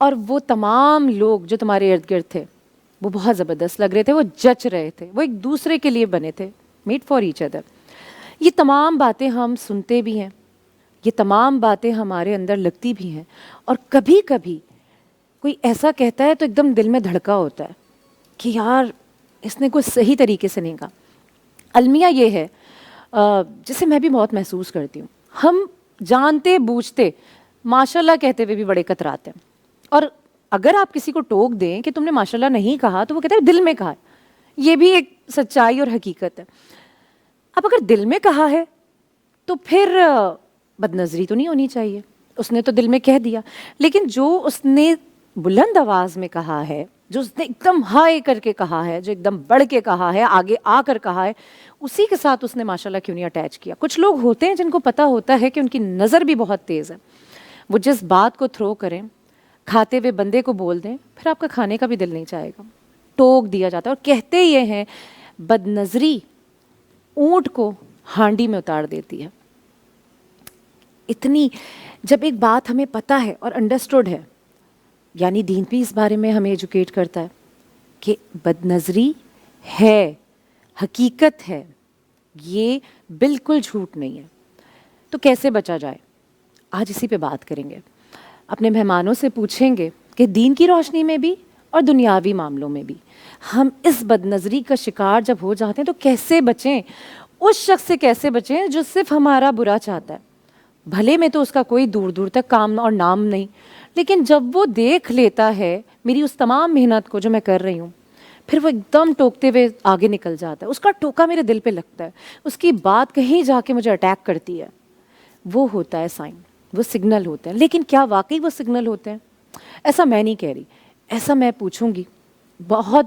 اور وہ تمام لوگ جو تمہارے ارد گرد تھے وہ بہت زبردست لگ رہے تھے, وہ جچ رہے تھے, وہ ایک دوسرے کے لیے بنے تھے, میڈ فار ایچ ادر. یہ تمام باتیں ہم سنتے بھی ہیں, یہ تمام باتیں ہمارے اندر لگتی بھی ہیں, اور کبھی کبھی کوئی ایسا کہتا ہے تو ایک دم دل میں دھڑکا ہوتا ہے کہ یار اس نے کوئی صحیح طریقے سے نہیں کہا. المیہ یہ ہے جسے میں بھی بہت محسوس کرتی ہوں, ہم جانتے بوجھتے ماشاء اللہ کہتے ہوئے بھی بڑے کتراتے ہیں, اور اگر آپ کسی کو ٹوک دیں کہ تم نے ماشاء اللہ نہیں کہا تو وہ کہتے ہیں دل میں کہا ہے. یہ بھی ایک سچائی اور حقیقت ہے. اب اگر دل میں کہا ہے تو پھر بد نظری تو نہیں ہونی چاہیے, اس نے تو دل میں کہہ دیا, لیکن جو اس نے بلند آواز میں کہا ہے, جو اس نے ایک دم ہائے کر کے کہا ہے, جو ایک دم بڑھ کے کہا ہے, آگے آ کر کہا ہے, اسی کے ساتھ اس نے ماشاءاللہ کیوں نہیں اٹیچ کیا. کچھ لوگ ہوتے ہیں جن کو پتہ ہوتا ہے کہ ان کی نظر بھی بہت تیز ہے, وہ جس بات کو تھرو کریں, کھاتے ہوئے بندے کو بول دیں, پھر آپ کا کھانے کا بھی دل نہیں چاہے گا. ٹوک دیا جاتا ہے, اور کہتے یہ ہیں بد نظری اونٹ کو ہانڈی میں اتار دیتی ہے. اتنی جب ایک بات ہمیں پتہ ہے اور انڈرسٹوڈ ہے, یعنی دین بھی اس بارے میں ہمیں ایجوکیٹ کرتا ہے کہ بد نظری ہے, حقیقت ہے, یہ بالکل جھوٹ نہیں ہے, تو کیسے بچا جائے, آج اسی پہ بات کریں گے. اپنے مہمانوں سے پوچھیں گے کہ دین کی روشنی میں بھی اور دنیاوی معاملوں میں بھی ہم اس بد نظری کا شکار جب ہو جاتے ہیں تو کیسے بچیں, اس شخص سے کیسے بچیں جو صرف ہمارا برا چاہتا ہے. بھلے میں تو اس کا کوئی دور دور تک کام اور نام نہیں, لیکن جب وہ دیکھ لیتا ہے میری اس تمام محنت کو جو میں کر رہی ہوں, پھر وہ ایک دم ٹوکتے ہوئے آگے نکل جاتا ہے. اس کا ٹوکا میرے دل پہ لگتا ہے, اس کی بات کہیں جا کے مجھے اٹیک کرتی ہے. وہ ہوتا ہے سائن, وہ سگنل ہوتے ہیں. لیکن کیا واقعی وہ سگنل ہوتے ہیں؟ ایسا میں نہیں کہہ رہی, ایسا میں پوچھوں گی بہت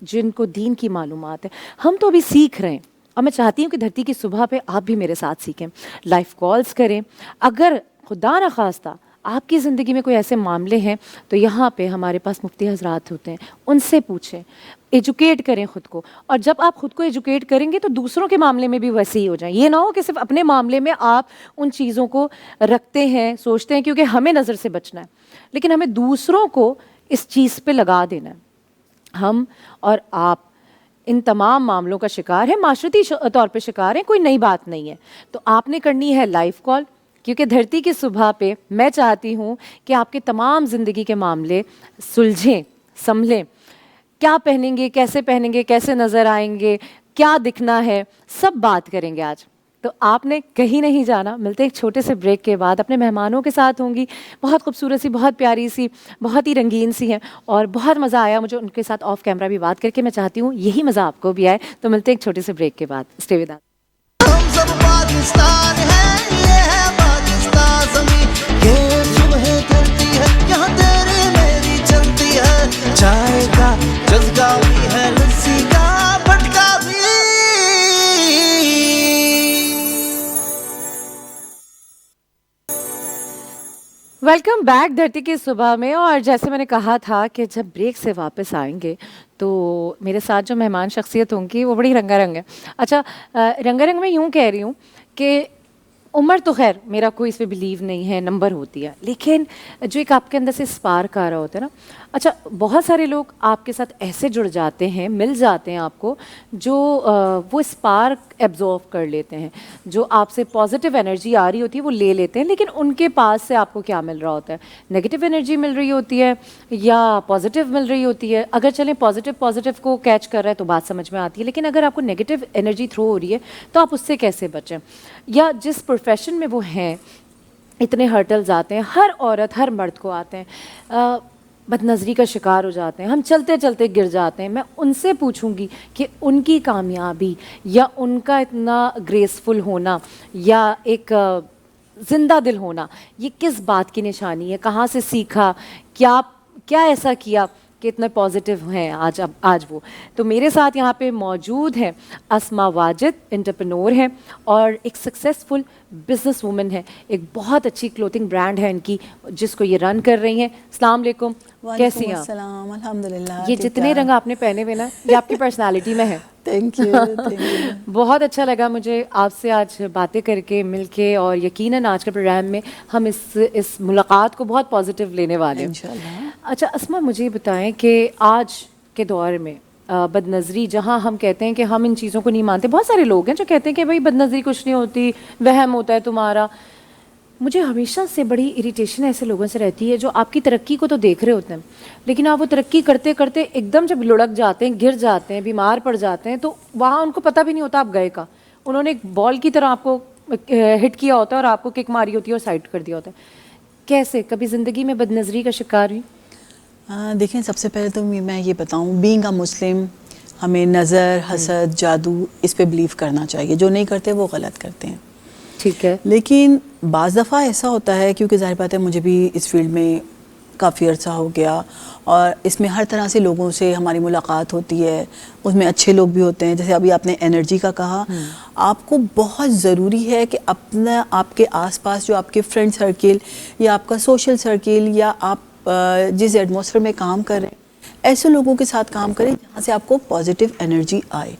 جن کو دین کی معلومات ہے. ہم تو ابھی سیکھ رہے ہیں, اور میں چاہتی ہوں کہ دھرتی کی صبح پہ آپ بھی میرے ساتھ سیکھیں, لائف کالز کریں. اگر خدا نخواستہ آپ کی زندگی میں کوئی ایسے معاملے ہیں تو یہاں پہ ہمارے پاس مفتی حضرات ہوتے ہیں, ان سے پوچھیں, ایجوکیٹ کریں خود کو. اور جب آپ خود کو ایجوکیٹ کریں گے تو دوسروں کے معاملے میں بھی ویسے ہی ہو جائیں. یہ نہ ہو کہ صرف اپنے معاملے میں آپ ان چیزوں کو رکھتے ہیں, سوچتے ہیں کیونکہ ہمیں نظر سے بچنا ہے, لیکن ہمیں دوسروں کو اس چیز پہ لگا دینا ہے. ہم اور آپ ان تمام معاملوں کا شکار ہے, معاشرتی طور پہ شکار ہیں, کوئی نئی بات نہیں ہے. تو آپ نے کرنی ہے لائف کال, کیونکہ دھرتی کی صبح پہ میں چاہتی ہوں کہ آپ کے تمام زندگی کے معاملے سلجھیں, سنبھلیں. کیا پہنیں گے, کیسے پہنیں گے, کیسے نظر آئیں گے, کیا دکھنا ہے, سب بات کریں گے آج. تو آپ نے کہیں نہیں جانا. ملتے ایک چھوٹے سے بریک کے بعد. اپنے مہمانوں کے ساتھ ہوں گی, بہت خوبصورت سی, بہت پیاری سی, بہت ہی رنگین سی ہیں, اور بہت مزہ آیا مجھے ان کے ساتھ آف کیمرہ بھی بات کر کے. میں چاہتی ہوں یہی مزہ آپ کو بھی آئے. تو ملتے ایک چھوٹے سے بریک کے بعد. Stay with us. ہم سب پاکستان ہیں, یہ ہے پاکستان زمین, یہ صبح دھرتی ہے, یہاں تیری میری چلتی ہے. چائے کا جذبہ بھی ہے, لسی کا بھٹکا بھی. ویلکم بیک دھرتی کی صبح میں. اور جیسے میں نے کہا تھا کہ جب بریک سے واپس آئیں گے تو میرے ساتھ جو مہمان شخصیت ہوں گی وہ بڑی رنگا رنگ ہے. اچھا, رنگا رنگ میں یوں کہہ رہی ہوں کہ عمر تو خیر میرا کوئی اس پہ بلیو نہیں ہے, نمبر ہوتی ہے, لیکن جو ایک آپ کے اندر سے اسپارک آ رہا ہوتا ہے نا. اچھا, بہت سارے لوگ آپ کے ساتھ ایسے جڑ جاتے ہیں, مل جاتے ہیں آپ کو, جو وہ اسپارک ایبزارو کر لیتے ہیں, جو آپ سے پازیٹیو انرجی آ رہی ہوتی ہے وہ لے لیتے ہیں, لیکن ان کے پاس سے آپ کو کیا مل رہا ہوتا ہے؟ نگیٹیو انرجی مل رہی ہوتی ہے یا پازیٹیو مل رہی ہوتی ہے. اگر چلیں پازیٹیو کو کیچ کر رہا ہے تو بات سمجھ میں آتی ہے, لیکن اگر آپ کو نگیٹیو انرجی تھرو ہو رہی ہے تو آپ اس سے کیسے بچیں؟ یا جس پروفیشن میں وہ ہیں اتنے ہرٹلز آتے ہیں, ہر عورت ہر مرد کو آتے ہیں, بد نظری کا شکار ہو جاتے ہیں, ہم چلتے چلتے گر جاتے ہیں. میں ان سے پوچھوں گی کہ ان کی کامیابی یا ان کا اتنا گریسفل ہونا یا ایک زندہ دل ہونا یہ کس بات کی نشانی ہے؟ کہاں سے سیکھا؟ کیا ایسا کیا کہ اتنے پازیٹیو ہیں آج وہ؟ تو میرے ساتھ یہاں پہ موجود ہیں اسما واجد, انٹرپرنور ہیں اور ایک سکسیزفل بزنس وومن ہے. ایک بہت اچھی کلوتھنگ برانڈ ہے ان کی جس کو یہ رن کر رہی ہیں. السلام علیکم, کیسی ہیں آپ؟ السلام, الحمدللہ. یہ جتنے رنگ آپ نے پہنے ہوئے نا یہ آپ کی پرسنالٹی میں ہے. Thank you. بہت اچھا لگا مجھے آپ سے آج باتیں کر کے, مل کے, اور یقیناً آج کے پروگرام میں ہم اس ملاقات کو بہت پازیٹیو لینے والے ہیں. انشاءاللہ. اچھا اسما مجھے بتائیں کہ آج کے دور میں بد نظری جہاں ہم کہتے ہیں کہ ہم ان چیزوں کو نہیں مانتے, بہت سارے لوگ ہیں جو کہتے ہیں کہ بھائی بد نظری کچھ نہیں ہوتی, وہم ہوتا ہے تمہارا. مجھے ہمیشہ سے بڑی اریٹیشن ایسے لوگوں سے رہتی ہے جو آپ کی ترقی کو تو دیکھ رہے ہوتے ہیں, لیکن آپ وہ ترقی کرتے کرتے ایک دم جب لڑک جاتے ہیں, گر جاتے ہیں, بیمار پڑ جاتے ہیں, تو وہاں ان کو پتہ بھی نہیں ہوتا آپ گئے کا. انہوں نے ایک بال کی طرح آپ کو ہٹ کیا ہوتا ہے اور آپ کو کک ماری ہوتی ہے اور سائڈ کر دیا ہوتا ہے. کیسے کبھی زندگی میں بد نظری کا شکار ہوئی؟ دیکھیں, سب سے پہلے تو میں یہ بتاؤں, بینگ اے مسلم ہمیں نظر, حسد, جادو اس پہ بلیو کرنا چاہیے. جو نہیں کرتے وہ غلط کرتے ہیں. ٹھیک ہے. لیکن بعض دفعہ ایسا ہوتا ہے, کیونکہ ظاہر بات ہے مجھے بھی اس فیلڈ میں کافی عرصہ ہو گیا اور اس میں ہر طرح سے لوگوں سے ہماری ملاقات ہوتی ہے. اس میں اچھے لوگ بھی ہوتے ہیں, جیسے ابھی آپ نے انرجی کا کہا. آپ کو بہت ضروری ہے کہ اپنا آپ کے آس پاس جو آپ کے فرینڈ سرکل یا آپ کا سوشل سرکل یا آپ جس ایٹماسفیئر میں کام کر رہے ہیں, ایسے لوگوں کے ساتھ کام کریں جہاں سے آپ کو پازیٹیو انرجی آئے,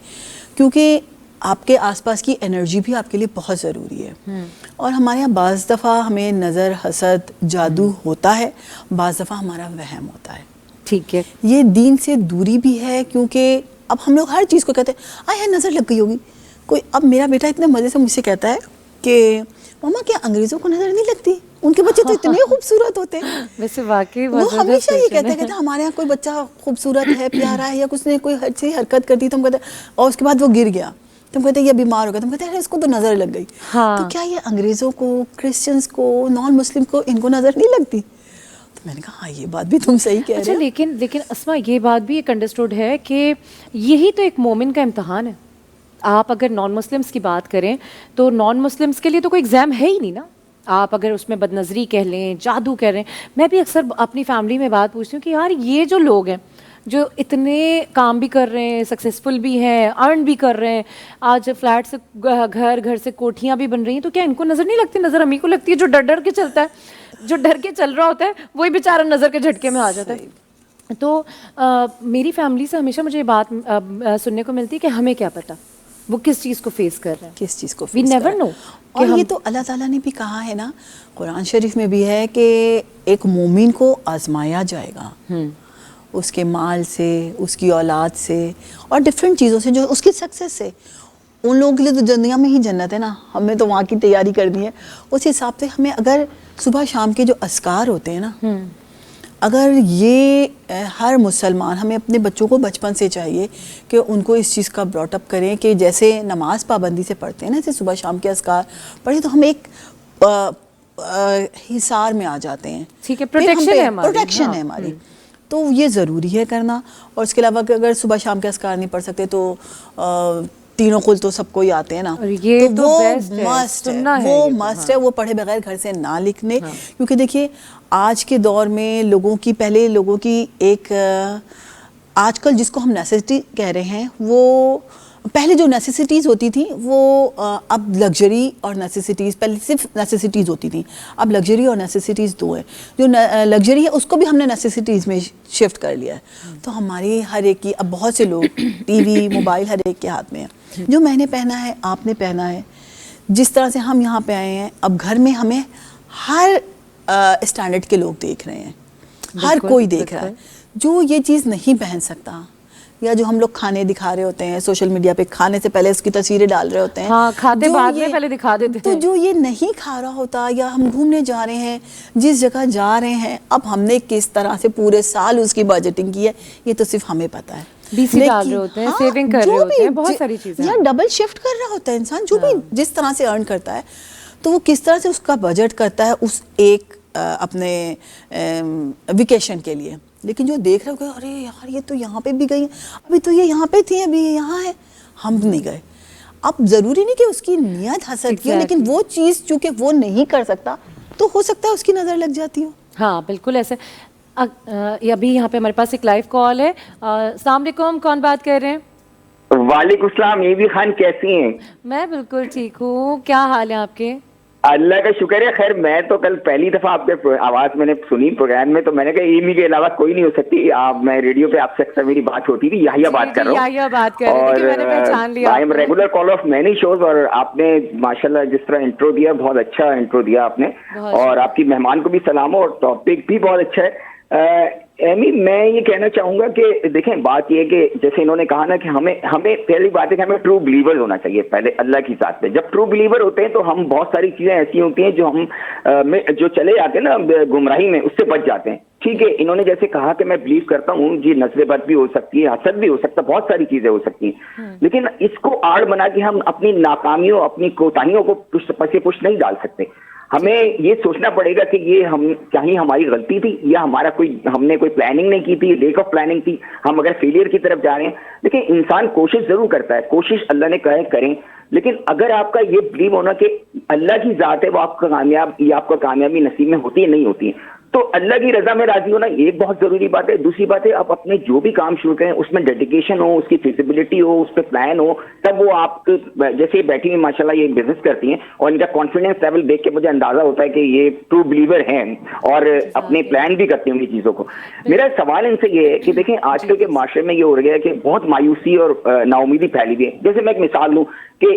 کیونکہ آپ کے آس پاس کی انرجی بھی آپ کے لیے بہت ضروری ہے. اور ہمارے یہاں بعض دفعہ ہمیں نظر, حسد, جادو ہوتا ہے, بعض دفعہ ہمارا وہم ہوتا ہے. ٹھیک ہے. یہ دین سے دوری بھی ہے, کیونکہ اب ہم لوگ ہر چیز کو کہتے ہیں آئے نظر لگ گئی ہوگی کوئی. اب میرا بیٹا اتنے مزے سے مجھ سے کہتا ہے کہ ماما کیا انگریزوں کو نظر نہیں لگتی, ان کے بچے تو اتنے خوبصورت ہوتے ہیں. ویسے واقعی وہ ہمیشہ یہ کہتے ہیں ہمارے یہاں کوئی بچہ خوبصورت ہے, پیارا ہے, یا کچھ نے کوئی اچھی حرکت کر دی تو ہم کہتے ہیں, اور اس کے بعد وہ گر گیا تو ہم کہتے ہیں یہ بیمار ہو گیا, تو ہم کہتے ہیں اس کو تو نظر لگ گئی. تو کیا یہ انگریزوں کو, کرسچنس کو, نان مسلم کو ان کو نظر نہیں لگتی؟ تو میں نے کہا ہاں یہ بات بھی تم صحیح کہہ رہے ہو. لیکن اسما یہ بات بھی ایک انڈرسٹوڈ ہے کہ یہی تو ایک مومن کا امتحان ہے. آپ اگر نان مسلمس کی بات کریں تو نان مسلمس کے لیے تو کوئی ایگزام ہے ہی نہیں نا. آپ اگر اس میں بد نظری کہہ لیں, جادو کہہ لیں. میں بھی اکثر اپنی فیملی میں بات پوچھتی ہوں کہ یار یہ جو لوگ ہیں جو اتنے کام بھی کر رہے ہیں, سکسیزفل بھی ہیں, ارن بھی کر رہے ہیں, آج فلیٹ سے گھر سے کوٹھیاں بھی بن رہی ہیں, تو کیا ان کو نظر نہیں لگتی؟ نظر ہمیں کو لگتی ہے. جو ڈر کے چلتا ہے, جو ڈر کے چل رہا ہوتا ہے, وہی بیچارہ نظر کے جھٹکے میں آ جاتا ہے. تو میری فیملی سے ہمیشہ مجھے یہ بات سننے کو ملتی ہے کہ ہمیں کیا پتہ وہ کس چیز کو فیس کر رہے ہیں, کس چیز کو وی نیور نو. اور یہ تو اللہ تعالیٰ نے بھی کہا ہے نا, قرآن شریف میں بھی ہے کہ ایک مومن کو آزمایا جائے گا, اس کے مال سے, اس کی اولاد سے, اور ڈفرینٹ چیزوں سے, جو اس کی سکسیس سے. ان لوگوں کے لیے تو دنیا میں ہی جنت ہے نا, ہمیں تو وہاں کی تیاری کرنی ہے. اس حساب سے ہمیں اگر صبح شام کے جو اذکار ہوتے ہیں نا, اگر یہ ہر مسلمان, ہمیں اپنے بچوں کو بچپن سے چاہیے کہ ان کو اس چیز کا براٹ اپ کریں کہ جیسے نماز پابندی سے پڑھتے ہیں نا, جیسے صبح شام کے اذکار پڑھیں تو ہم ایک حصار میں آ جاتے ہیں. ٹھیک ہے, پروٹیکشن ہے ہماری. تو یہ ضروری ہے کرنا. اور اس کے علاوہ اگر صبح شام کے اذکار نہیں پڑھ سکتے تو تینوں قل تو سب کو ہی آتے ہیں نا, تو وہ مسٹ ہے, وہ پڑھے بغیر گھر سے نہ لکھنے. کیونکہ دیکھیے آج کے دور میں لوگوں کی, پہلے لوگوں کی ایک, آج کل جس کو ہم نیسیسٹی کہہ رہے ہیں, وہ پہلے جو نیسیسٹیز ہوتی تھیں وہ اب لگژری اور نیسیسٹیز, پہلے صرف نیسیسٹیز ہوتی تھیں, اب لگژری اور نیسیسٹیز دو ہیں. جو لگژری ہے اس کو بھی ہم نے نیسیسٹیز میں شفٹ کر لیا ہے. تو ہماری ہر ایک کی, اب بہت سے لوگ ٹی وی, موبائل ہر ایک کے ہاتھ میں ہے. جو میں نے پہنا ہے, آپ نے پہنا ہے, جس طرح سے ہم یہاں پہ آئے ہیں, اب گھر میں ہمیں ہر اسٹینڈرڈ کے لوگ دیکھ رہے ہیں, ہر کوئی دیکھ رہا ہے. جو یہ چیز نہیں پہن سکتا, یا جو ہم لوگ کھانے دکھا رہے ہوتے ہیں سوشل میڈیا پہ, کھانے سے پہلے اس کی تصویریں ڈال رہے ہوتے ہیں, کھاتے بعد میں پہلے دکھا دیتے ہیں, تو جو یہ نہیں کھا رہا ہوتا, یا ہم گھومنے جا رہے ہیں, جس جگہ جا رہے ہیں, اب ہم نے کس طرح سے پورے سال اس کی بجٹنگ کی ہے, یہ تو صرف ہمیں پتہ ہے. BC ڈال رہے ہوتے ہیں, سیونگ کر رہے ہوتے ہیں, بہت ساری چیزیں, یا ڈبل شفٹ کر رہا ہوتا ہے انسان, جو بھی جس طرح سے ارن کرتا ہے, تو وہ کس طرح سے اس کا بجٹ کرتا ہے اس ایک اپنے ویکیشن کے لیے. لیکن جو دیکھ رہے ہو کہ ارے یار یہ تو یہاں پہ بھی گئی, ابھی تو یہ یہاں پہ تھی, ابھی یہ یہاں ہے, ہم نہیں گئے. اب ضروری نہیں کہ اس کی نیت حسد کی ہو, لیکن وہ چیز چونکہ وہ نہیں کر سکتا تو ہو سکتا ہے اس کی نظر لگ جاتی ہو. ہاں بالکل ایسے. ابھی یہاں پہ ہمارے پاس ایک لائیو کال ہے. السلام علیکم, کون بات کر رہے ہیں؟ وعلیکم السلام. یہ بھی خان کیسی ہیں؟ میں بالکل ٹھیک ہوں, کیا حال ہے آپ کے؟ اللہ کا شکر ہے. خیر میں تو کل پہلی دفعہ آپ کے آواز میں نے سنی پروگرام میں, تو میں نے کہا ایمی کے علاوہ کوئی نہیں ہو سکتی. آپ, میں ریڈیو پہ آپ سے اکثر میری بات ہوتی تھی, یحییٰ بات کر رہا ہوں, اور I am regular call of many shows. اور آپ نے ماشاءاللہ جس طرح انٹرو دیا, بہت اچھا انٹرو دیا آپ نے, اور آپ کی مہمان کو بھی سلام ہو, اور ٹاپک بھی بہت اچھا ہے. ایمی میں یہ کہنا چاہوں گا کہ دیکھیں بات یہ ہے کہ جیسے انہوں نے کہا نا کہ ہمیں پہلی بات ہے کہ ہمیں ٹرو بلیور ہونا چاہیے پہلے اللہ کی ذات پہ. جب ٹرو بلیور ہوتے ہیں تو ہم بہت ساری چیزیں ایسی ہوتی ہیں جو ہم جو چلے جاتے ہیں نا گمراہی میں, اس سے بچ جاتے ہیں. ٹھیک ہے, انہوں نے جیسے کہا کہ میں بلیو کرتا ہوں جی نظر بد بھی ہو سکتی ہے, حسد بھی ہو سکتا ہے, بہت ساری چیزیں ہو سکتی ہیں, لیکن اس کو آڑ بنا کے ہم اپنی ناکامیوں اپنی کوتاہیوں کو پس پش نہیں ڈال سکتے. ہمیں یہ سوچنا پڑے گا کہ یہ چاہیے ہماری غلطی تھی یا ہمارا ہم نے کوئی پلاننگ نہیں کی تھی, لیک آف پلاننگ تھی, ہم اگر فیلئر کی طرف جا رہے ہیں. دیکھیں انسان کوشش ضرور کرتا ہے, کوشش اللہ نے کہا ہے کریں, لیکن اگر آپ کا یہ بلیو ہونا کہ اللہ کی ذات ہے وہ آپ کا کامیابی نصیب میں ہوتی ہے نہیں ہوتی ہے, تو اللہ کی رضا میں راضی ہونا یہ بہت ضروری بات ہے. دوسری بات ہے آپ اپنے جو بھی کام شروع کریں اس میں ڈیڈیکیشن ہو, اس کی فیزیبلٹی ہو, اس پہ پلان ہو, تب وہ آپ جیسے بیٹھی ہوئی ماشاءاللہ یہ بزنس کرتی ہیں اور ان کا کانفیڈنس لیول دیکھ کے مجھے اندازہ ہوتا ہے کہ یہ ٹرو بلیور ہیں اور اپنے پلان بھی کرتی ہوں گی چیزوں کو. میرا سوال ان سے یہ ہے کہ دیکھیں آج کل کے معاشرے میں یہ ہو گیا ہے کہ بہت مایوسی اور نا امیدی پھیلی ہوئی ہے. جیسے میں ایک مثال لوں کہ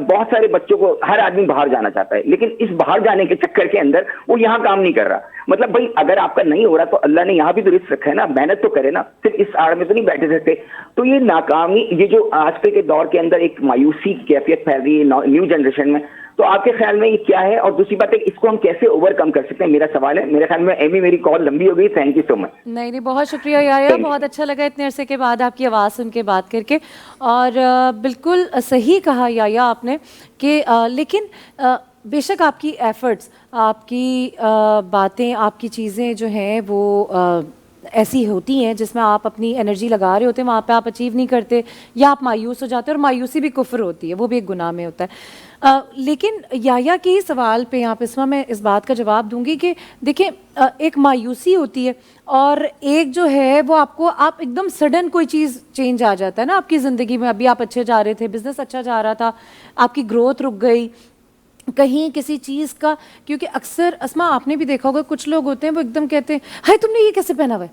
بہت سارے بچوں کو ہر آدمی باہر جانا چاہتا ہے, لیکن اس باہر جانے کے چکر کے اندر وہ یہاں کام نہیں کر رہا. مطلب بھائی اگر آپ کا نہیں ہو رہا تو اللہ نے یہاں بھی تو رزق رکھا ہے نا, محنت تو کرے نا, صرف اس آڑ میں تو نہیں بیٹھے سکتے. تو یہ ناکامی, یہ جو آج کل کے دور کے اندر ایک مایوسی کی کیفیت پھیل رہی ہے نیو جنریشن میں, تو آپ کے خیال میں یہ کیا ہے؟ اور دوسری بات ہے اس کو ہم کیسے اوور کم کر سکتے ہیں, میرا سوال ہے. میرے خیال میں ایمی میری کال لمبی ہو گئی, تھینک یو سو مچ. نہیں بہت شکریہ یایا, بہت اچھا لگا اتنے عرصے کے بعد آپ کی آواز سن کے بات کر کے, اور بالکل صحیح کہا یایا آپ نے کہ لیکن بے شک آپ کی ایفرٹس, آپ کی باتیں, آپ کی چیزیں جو ہیں وہ ایسی ہوتی ہیں جس میں آپ اپنی انرجی لگا رہے ہوتے ہیں, وہاں پہ آپ اچیو نہیں کرتے یا آپ مایوس ہو جاتے ہیں, اور مایوسی بھی کفر ہوتی ہے, وہ بھی ایک گناہ میں ہوتا ہے. لیکن یایا کے سوال پہ یہاں پہ اسما میں اس بات کا جواب دوں گی کہ دیکھیں ایک مایوسی ہوتی ہے اور ایک جو ہے وہ آپ ایک دم سڈن کوئی چیز چینج آ جاتا ہے نا آپ کی زندگی میں. ابھی آپ اچھے جا رہے تھے, بزنس اچھا جا رہا تھا, آپ کی گروتھ رک گئی کہیں کسی چیز کا, کیونکہ اکثر اسما آپ نے بھی دیکھا ہوگا کچھ لوگ ہوتے ہیں وہ ایک دم کہتے ہیں ہائے تم نے یہ کیسے پہنا ہوا ہے.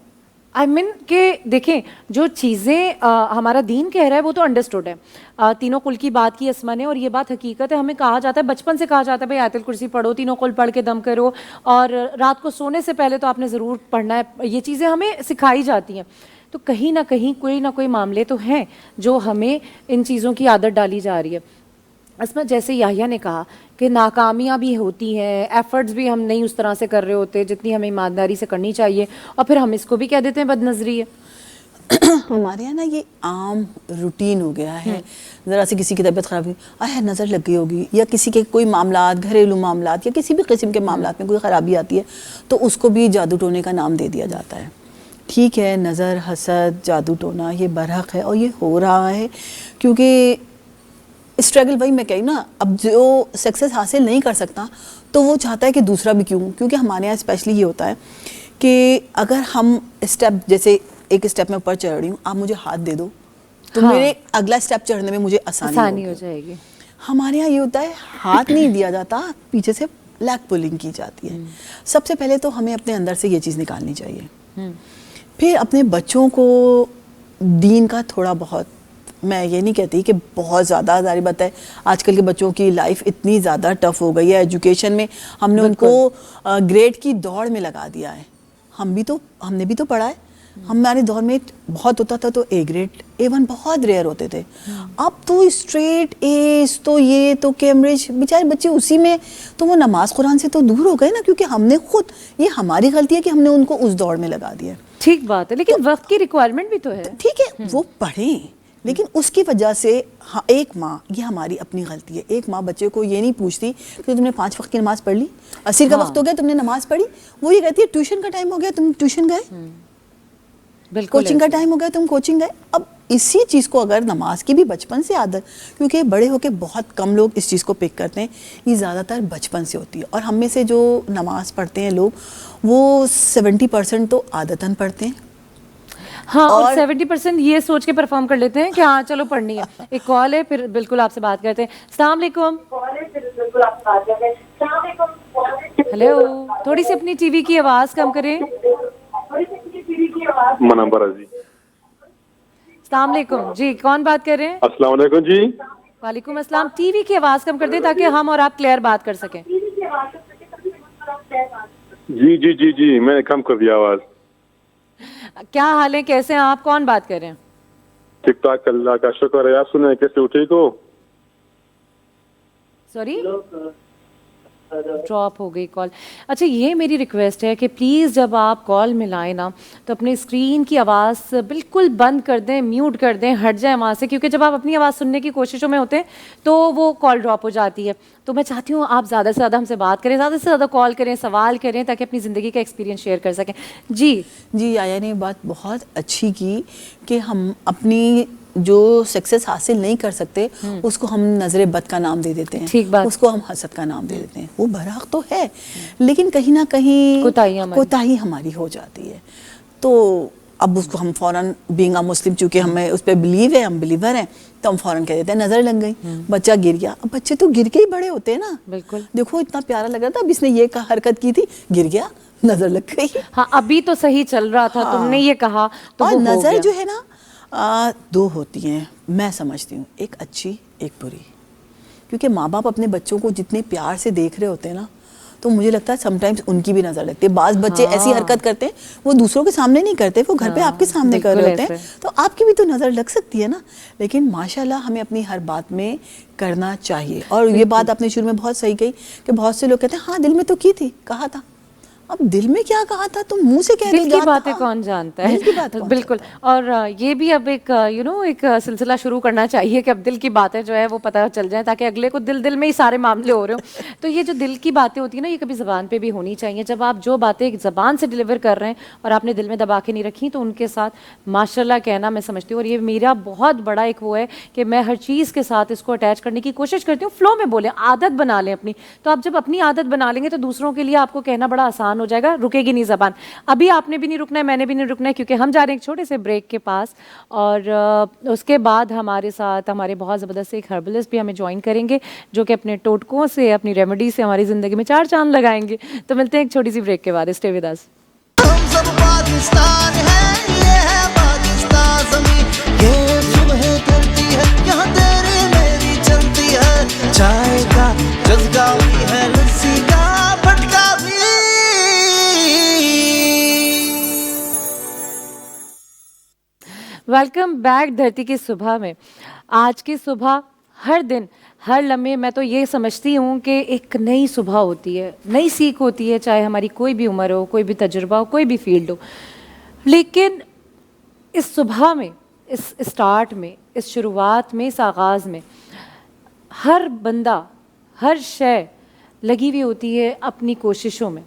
آئی مین کہ دیکھیں جو چیزیں ہمارا دین کہہ رہا ہے وہ تو انڈرسٹوڈ ہے, تینوں قل کی بات کی اسما نے, اور یہ بات حقیقت ہے. ہمیں کہا جاتا ہے, بچپن سے کہا جاتا ہے بھائی آیت الکرسی پڑھو, تینوں قل پڑھ کے دم کرو, اور رات کو سونے سے پہلے تو آپ نے ضرور پڑھنا ہے. یہ چیزیں ہمیں سکھائی جاتی ہیں. تو کہیں نہ کہیں کوئی نہ کوئی معاملے تو ہیں جو ہمیں ان چیزوں کی عادت ڈالی جا رہی ہے. اسما جیسے یحییٰ نے کہا کہ ناکامیاں بھی ہوتی ہیں, ایفرٹس بھی ہم نہیں اس طرح سے کر رہے ہوتے جتنی ہمیں ایمانداری سے کرنی چاہیے, اور پھر ہم اس کو بھی کہہ دیتے ہیں بد نظری ہے. ہمارے یہاں نا یہ عام روٹین ہو گیا ہے, ذرا سی کسی کی طبیعت خراب ہوئی نظر لگ گئی ہوگی, یا کسی کے کوئی معاملات, گھریلو معاملات یا کسی بھی قسم کے معاملات میں کوئی خرابی آتی ہے تو اس کو بھی جادو ٹونے کا نام دے دیا جاتا ہے. ٹھیک ہے, نظر, حسد, جادو ٹونا یہ برحق ہے اور یہ ہو رہا ہے کیونکہ اسٹرگل, وہی میں کہی نا, اب جو سکسیس حاصل نہیں کر سکتا تو وہ چاہتا ہے کہ دوسرا بھی کیوں, کیونکہ ہمارے یہاں اسپیشلی یہ ہوتا ہے کہ اگر ہم اسٹیپ, جیسے ایک اسٹیپ میں اوپر چڑھ رہی ہوں, آپ مجھے ہاتھ دے دو تو میرے اگلا اسٹیپ چڑھنے میں مجھے آسانی ہو جائے گی. ہمارے یہاں یہ ہوتا ہے ہاتھ نہیں دیا جاتا, پیچھے سے لیگ پولنگ کی جاتی ہے. سب سے پہلے تو ہمیں اپنے اندر سے یہ چیز نکالنی چاہیے. پھر اپنے بچوں کو دین کا تھوڑا بہت, میں یہ نہیں کہتی کہ بہت زیادہ, ظاہر بات ہے آج کل کے بچوں کی لائف اتنی زیادہ ٹف ہو گئی ہے, ایجوکیشن میں ہم نے ان کو گریڈ کی دوڑ میں لگا دیا ہے. ہم نے بھی تو پڑھا ہے, ہمارے دور میں بہت ہوتا تھا تو اے گریڈ, A1 بہت ریئر ہوتے تھے. اب تو اسٹریٹ ایز, تو یہ تو کیمبرج, بیچارے بچے اسی میں, تو وہ نماز قرآن سے تو دور ہو گئے نا, کیونکہ ہم نے خود, یہ ہماری غلطی ہے کہ ہم نے ان کو اس دوڑ میں لگا دیا. ٹھیک بات ہے, لیکن وقت کی ریکوائرمنٹ بھی تو ہے. ٹھیک ہے وہ پڑھیں, لیکن اس کی وجہ سے ایک ماں, یہ ہماری اپنی غلطی ہے, ایک ماں بچے کو یہ نہیں پوچھتی کہ تم نے 5 وقت کی نماز پڑھ لی, عصر کا وقت ہو گیا تم نے نماز پڑھی, وہ یہ کہتی ہے ٹیوشن کا ٹائم ہو گیا تم ٹیوشن گئے, کوچنگ کا ٹائم ہو گیا تم کوچنگ گئے. اب اسی چیز کو اگر نماز کی بھی بچپن سے عادت, کیونکہ بڑے ہو کے بہت کم لوگ اس چیز کو پک کرتے ہیں, یہ زیادہ تر بچپن سے ہوتی ہے. اور ہم میں سے جو نماز پڑھتے ہیں لوگ, وہ 70% تو عادتاً پڑھتے ہیں, ہاں, اور 70% یہ سوچ کے پرفارم کر لیتے ہیں کہ ہاں چلو پڑھنی ہے. ایک کال ہے, پھر بالکل آپ سے بات کرتے ہیں. السلام علیکم. ہیلو, تھوڑی سی اپنی ٹی وی کی آواز کم کریں. السلام علیکم جی, کون بات کر رہے ہیں؟ السلام علیکم جی. وعلیکم السلام. ٹی وی کی آواز کم کر دیں تاکہ ہم اور آپ کلیئر بات کر سکیں. جی جی جی جی, میں نے کم کر دیا آواز. کیا حال ہے, کیسے ہیں آپ, کون بات کر رہے ہیں؟ ٹھیک ٹھاک, اللہ کا شکر ہے. آپ سنیں کیسے ہو, ٹھیک ہو؟ سوری ڈراپ ہو گئی کال. اچھا یہ میری ریکویسٹ ہے کہ پلیز جب آپ کال ملائیں نا تو اپنے اسکرین کی آواز بالکل بند کر دیں, میوٹ کر دیں, ہٹ جائیں وہاں سے, کیونکہ جب آپ اپنی آواز سننے کی کوششوں میں ہوتے ہیں تو وہ کال ڈراپ ہو جاتی ہے. تو میں چاہتی ہوں آپ زیادہ سے زیادہ ہم سے بات کریں, زیادہ سے زیادہ کال کریں, سوال کریں, تاکہ اپنی زندگی کا ایکسپیرینس شیئر کر سکیں. جی آیا نے بات بہت اچھی کی کہ ہم اپنی جو سکسیس حاصل نہیں کر سکتے اس کو ہم نظر بد کا نام دے دیتے ہیں, اس کو ہم حسد کا نام دے دیتے ہیں. وہ برحق تو ہے لیکن کہیں نہ کہیں کوتاہی ہماری ہو جاتی ہے. تو اب اس کو ہم فوراً بینگ اے مسلم, چونکہ ہمیں اس پہ بلیو ہے, ہم بلیور ہیں, تو ہم فوراً کہہ دیتے ہیں نظر لگ گئی, بچہ گر گیا. اب بچے تو گر کے ہی بڑے ہوتے ہیں نا. بالکل, دیکھو اتنا پیارا لگ رہا تھا, اب اس نے یہ حرکت کی تھی, گر گیا, نظر لگ گئی. ہاں ابھی تو صحیح چل رہا تھا, تم نے یہ کہا تو اور وہ ہو نظر گیا. جو ہے نا دو ہوتی ہیں میں سمجھتی ہوں, ایک اچھی ایک بری. کیونکہ ماں باپ اپنے بچوں کو جتنے پیار سے دیکھ رہے ہوتے ہیں نا, تو مجھے لگتا ہے سم ٹائمز ان کی بھی نظر لگتی ہے. بعض بچے ایسی حرکت کرتے ہیں وہ دوسروں کے سامنے نہیں کرتے, وہ گھر پہ آپ کے سامنے کر رہے ہوتے ہیں, تو آپ کی بھی تو نظر لگ سکتی ہے نا. لیکن ماشاءاللہ ہمیں اپنی ہر بات میں کرنا چاہیے. اور یہ بات آپ نے شروع میں بہت صحیح کہی کہ بہت سے لوگ کہتے ہیں ہاں دل میں تو کی تھی, کہا تھا. اب دل میں کیا کہا تھا تم منہ سے کہہ دو, دل کی باتیں کون جانتا ہے. بالکل, اور یہ بھی اب ایک ایک سلسلہ شروع کرنا چاہیے کہ اب دل کی باتیں جو ہے وہ پتہ چل جائیں, تاکہ اگلے کو دل میں ہی سارے معاملے ہو رہے ہوں. تو یہ جو دل کی باتیں ہوتی ہیں نا, یہ کبھی زبان پہ بھی ہونی چاہیے. جب آپ جو باتیں زبان سے ڈلیور کر رہے ہیں اور آپ نے دل میں دبا کے نہیں رکھی, تو ان کے ساتھ ماشاءاللہ کہنا میں سمجھتی ہوں. اور یہ میرا بہت بڑا ایک وہ ہے کہ میں ہر چیز کے ساتھ اس کو اٹیچ کرنے کی کوشش کرتی ہوں, فلو میں بولیں, عادت بنا لیں اپنی. تو آپ جب اپنی عادت بنا لیں گے تو دوسروں کے لیے آپ کو کہنا بڑا آسان ہو جائے گا, رکے گی نہیں زبان. ابھی آپ نے بھی نہیں رکنا ہے, میں نے بھی نہیں رکنا ہے, کیونکہ ہم جا رہے ہیں ایک چھوٹے سے بریک کے پاس, اور اس کے بعد ہمارے ساتھ ہمارے بہت زبردست ایک ہربلسٹ بھی ہمیں جوائن کریں گے, جو کہ اپنے ٹوٹکوں سے, اپنی ریمیڈی سے ہماری زندگی میں 4 چاند لگائیں گے. تو ملتے ہیں ایک چھوٹی سی بریک کے بعد. Stay with us. ہم سب پاکستان ہے, یہ ہے پاکستان زمین, یہ صبح دھرتی ہے, یہاں تیری میری چلتی ہے. چائے کا جذبہ بھی ہے, لسی کا پھٹکا بھی. ویلکم بیک دھرتی کی صبح میں. آج کی صبح ہر دن ہر لمحے میں تو یہ سمجھتی ہوں کہ ایک نئی صبح ہوتی ہے, نئی سیکھ ہوتی ہے, چاہے ہماری کوئی بھی عمر ہو, کوئی بھی تجربہ ہو, کوئی بھی فیلڈ ہو. لیکن اس صبح میں, اس اسٹارٹ میں, اس شروعات میں, اس آغاز میں ہر بندہ, ہر شے لگی ہوئی ہوتی ہے اپنی کوششوں میں,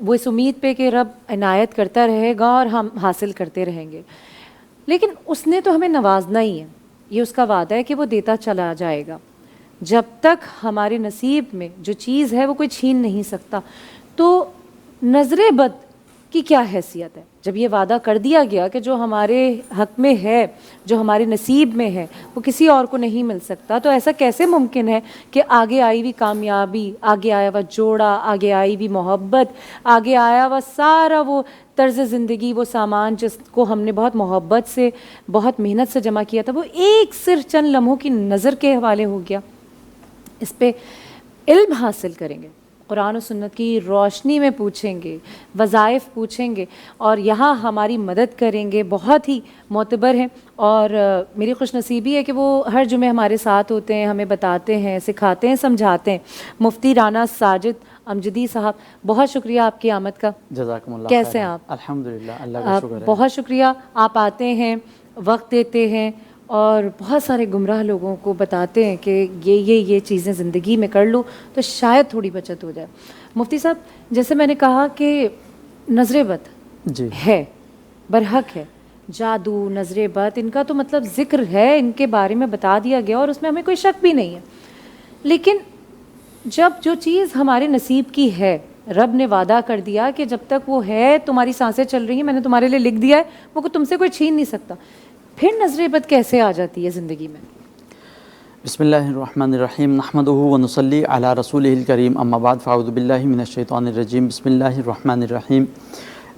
وہ اس امید پہ کہ رب عنایت کرتا رہے گا اور ہم حاصل کرتے رہیں گے. لیکن اس نے تو ہمیں نوازنا ہی ہے, یہ اس کا وعدہ ہے کہ وہ دیتا چلا جائے گا. جب تک ہمارے نصیب میں جو چیز ہے وہ کوئی چھین نہیں سکتا. تو نظر بد کی کیا حیثیت ہے جب یہ وعدہ کر دیا گیا کہ جو ہمارے حق میں ہے, جو ہمارے نصیب میں ہے, وہ کسی اور کو نہیں مل سکتا. تو ایسا کیسے ممکن ہے کہ آگے آئی ہوئی کامیابی, آگے آیا ہوا جوڑا, آگے آئی ہوئی محبت, آگے آیا ہوا سارا وہ طرز زندگی, وہ سامان جس کو ہم نے بہت محبت سے, بہت محنت سے جمع کیا تھا, وہ ایک صرف چند لمحوں کی نظر کے حوالے ہو گیا. اس پہ علم حاصل کریں گے, قرآن و سنت کی روشنی میں پوچھیں گے, وظائف پوچھیں گے, اور یہاں ہماری مدد کریں گے بہت ہی معتبر ہیں. اور میری خوش نصیبی ہے کہ وہ ہر جمعے ہمارے ساتھ ہوتے ہیں, ہمیں بتاتے ہیں, سکھاتے ہیں, سمجھاتے ہیں. مفتی رانا ساجد امجدی صاحب, بہت شکریہ آپ کی آمد کا. جزاکم اللہ. کیسے ہیں آپ؟ الحمدللہ, اللہ کا شکر ہے. بہت شکریہ, آپ آتے ہیں, وقت دیتے ہیں, اور بہت سارے گمراہ لوگوں کو بتاتے ہیں کہ یہ چیزیں زندگی میں کر لو تو شاید تھوڑی بچت ہو جائے. مفتی صاحب, جیسے میں نے کہا کہ نظر بد جی ہے, برحق ہے, جادو, نظر بد, ان کا تو مطلب ذکر ہے, ان کے بارے میں بتا دیا گیا اور اس میں ہمیں کوئی شک بھی نہیں ہے. لیکن جب جو چیز ہمارے نصیب کی ہے, رب نے وعدہ کر دیا کہ جب تک وہ ہے, تمہاری سانسیں چل رہی ہیں, میں نے تمہارے لیے لکھ دیا ہے, وہ تم سے کوئی چھین نہیں سکتا, پھر نظر بد کیسے آ جاتی ہے زندگی میں؟ بسم اللہ الرحمن الرحیم, نحمدہ و نصلی علی رسولہ الکریم, اما بعد, فاعوذ باللہ من الشیطان الرجیم, بسم اللہ الرحمن الرحیم.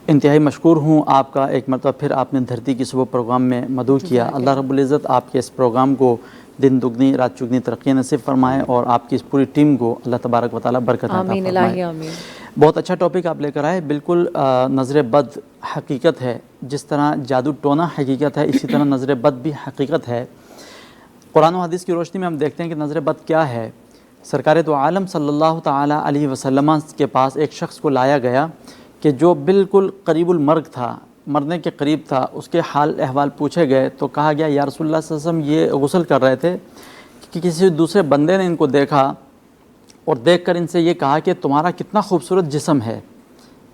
انتہائی مشکور ہوں آپ کا, ایک مرتبہ پھر آپ نے دھرتی کی صبح پروگرام میں مدعو کیا. اللہ رب العزت آپ کے اس پروگرام کو دن دگنی رات چگنی ترقی نصیب فرمائے, اور آپ کی اس پوری ٹیم کو اللہ تبارک و تعالیٰ برکت عطا فرمائے. آمین الہی آمین. بہت اچھا ٹاپک آپ لے کر آئے. بالکل نظر بد حقیقت ہے, جس طرح جادو ٹونا حقیقت ہے اسی طرح نظر بد بھی حقیقت ہے۔ قرآن و حدیث کی روشنی میں ہم دیکھتے ہیں کہ نظر بد کیا ہے۔ سرکار دو عالم صلی اللہ تعالیٰ علیہ وسلم کے پاس ایک شخص کو لایا گیا کہ جو بالکل قریب المرگ تھا، مرنے کے قریب تھا۔ اس کے حال احوال پوچھے گئے تو کہا گیا یا رسول اللہ صلی اللہ علیہ وسلم یہ غسل کر رہے تھے کہ کسی دوسرے بندے نے ان کو دیکھا اور دیکھ کر ان سے یہ کہا کہ تمہارا کتنا خوبصورت جسم ہے،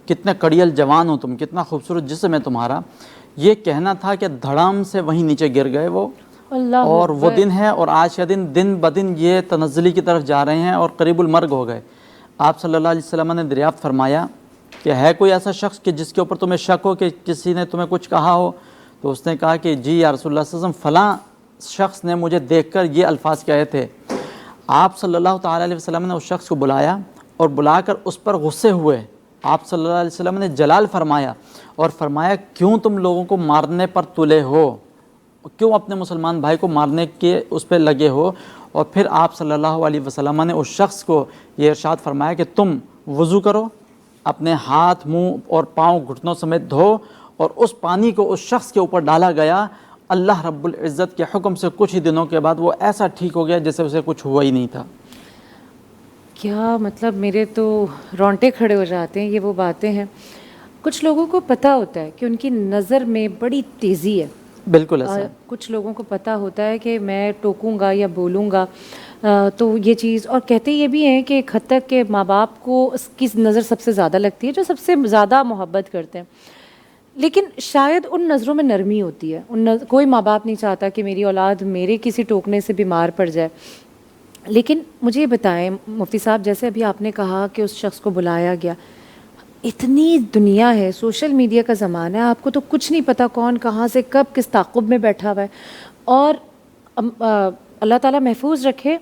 کتنے کڑیل جوان ہو تم، کتنا خوبصورت جسم ہے تمہارا۔ یہ کہنا تھا کہ دھڑام سے وہیں نیچے گر گئے وہ، اور وہ دن ہے اور آج کا دن بدن یہ تنزلی کی طرف جا رہے ہیں اور قریب المرگ ہو گئے۔ آپ صلی اللہ علیہ وسلم نے دریافت فرمایا کہ ہے کوئی ایسا شخص کہ جس کے اوپر تمہیں شک ہو کہ کسی نے تمہیں کچھ کہا ہو؟ تو اس نے کہا کہ جی یا رسول اللہ صلی اللہ علیہ وسلم فلاں شخص نے مجھے دیکھ کر یہ الفاظ کہے تھے۔ آپ صلی اللہ تعالیٰ علیہ وسلم نے اس شخص کو بلایا اور بلا کر اس پر غصے ہوئے۔ آپ صلی اللہ علیہ وسلم نے جلال فرمایا اور فرمایا کیوں تم لوگوں کو مارنے پر تلے ہو، کیوں اپنے مسلمان بھائی کو مارنے کے اس پہ لگے ہو؟ اور پھر آپ صلی اللہ علیہ وسلم نے اس شخص کو یہ ارشاد فرمایا کہ تم وضو کرو، اپنے ہاتھ منہ اور پاؤں گھٹنوں سمیت دھو، اور اس پانی کو اس شخص کے اوپر ڈالا گیا۔ اللہ رب العزت کے حکم سے کچھ ہی دنوں کے بعد وہ ایسا ٹھیک ہو گیا جیسے اسے کچھ ہوا ہی نہیں تھا۔ کیا مطلب، میرے تو رونٹے کھڑے ہو جاتے ہیں۔ یہ وہ باتیں ہیں، کچھ لوگوں کو پتہ ہوتا ہے کہ ان کی نظر میں بڑی تیزی ہے، بالکل ایسا ہے۔ کچھ لوگوں کو پتہ ہوتا ہے کہ میں ٹوکوں گا یا بولوں گا تو یہ چیز، اور کہتے یہ بھی ہیں کہ ایک حد تک کہ ماں باپ کو اس کی نظر سب سے زیادہ لگتی ہے، جو سب سے زیادہ محبت کرتے ہیں، لیکن شاید ان نظروں میں نرمی ہوتی ہے۔ کوئی ماں باپ نہیں چاہتا کہ میری اولاد میرے کسی ٹوکنے سے بیمار پڑ جائے۔ لیکن مجھے یہ بتائیں مفتی صاحب، جیسے ابھی آپ نے کہا کہ اس شخص کو بلایا گیا، اتنی دنیا ہے، سوشل میڈیا کا زمانہ ہے، آپ کو تو کچھ نہیں پتہ کون کہاں سے کب کس تعاقب میں بیٹھا ہوا ہے، اور اللہ تعالیٰ محفوظ رکھے،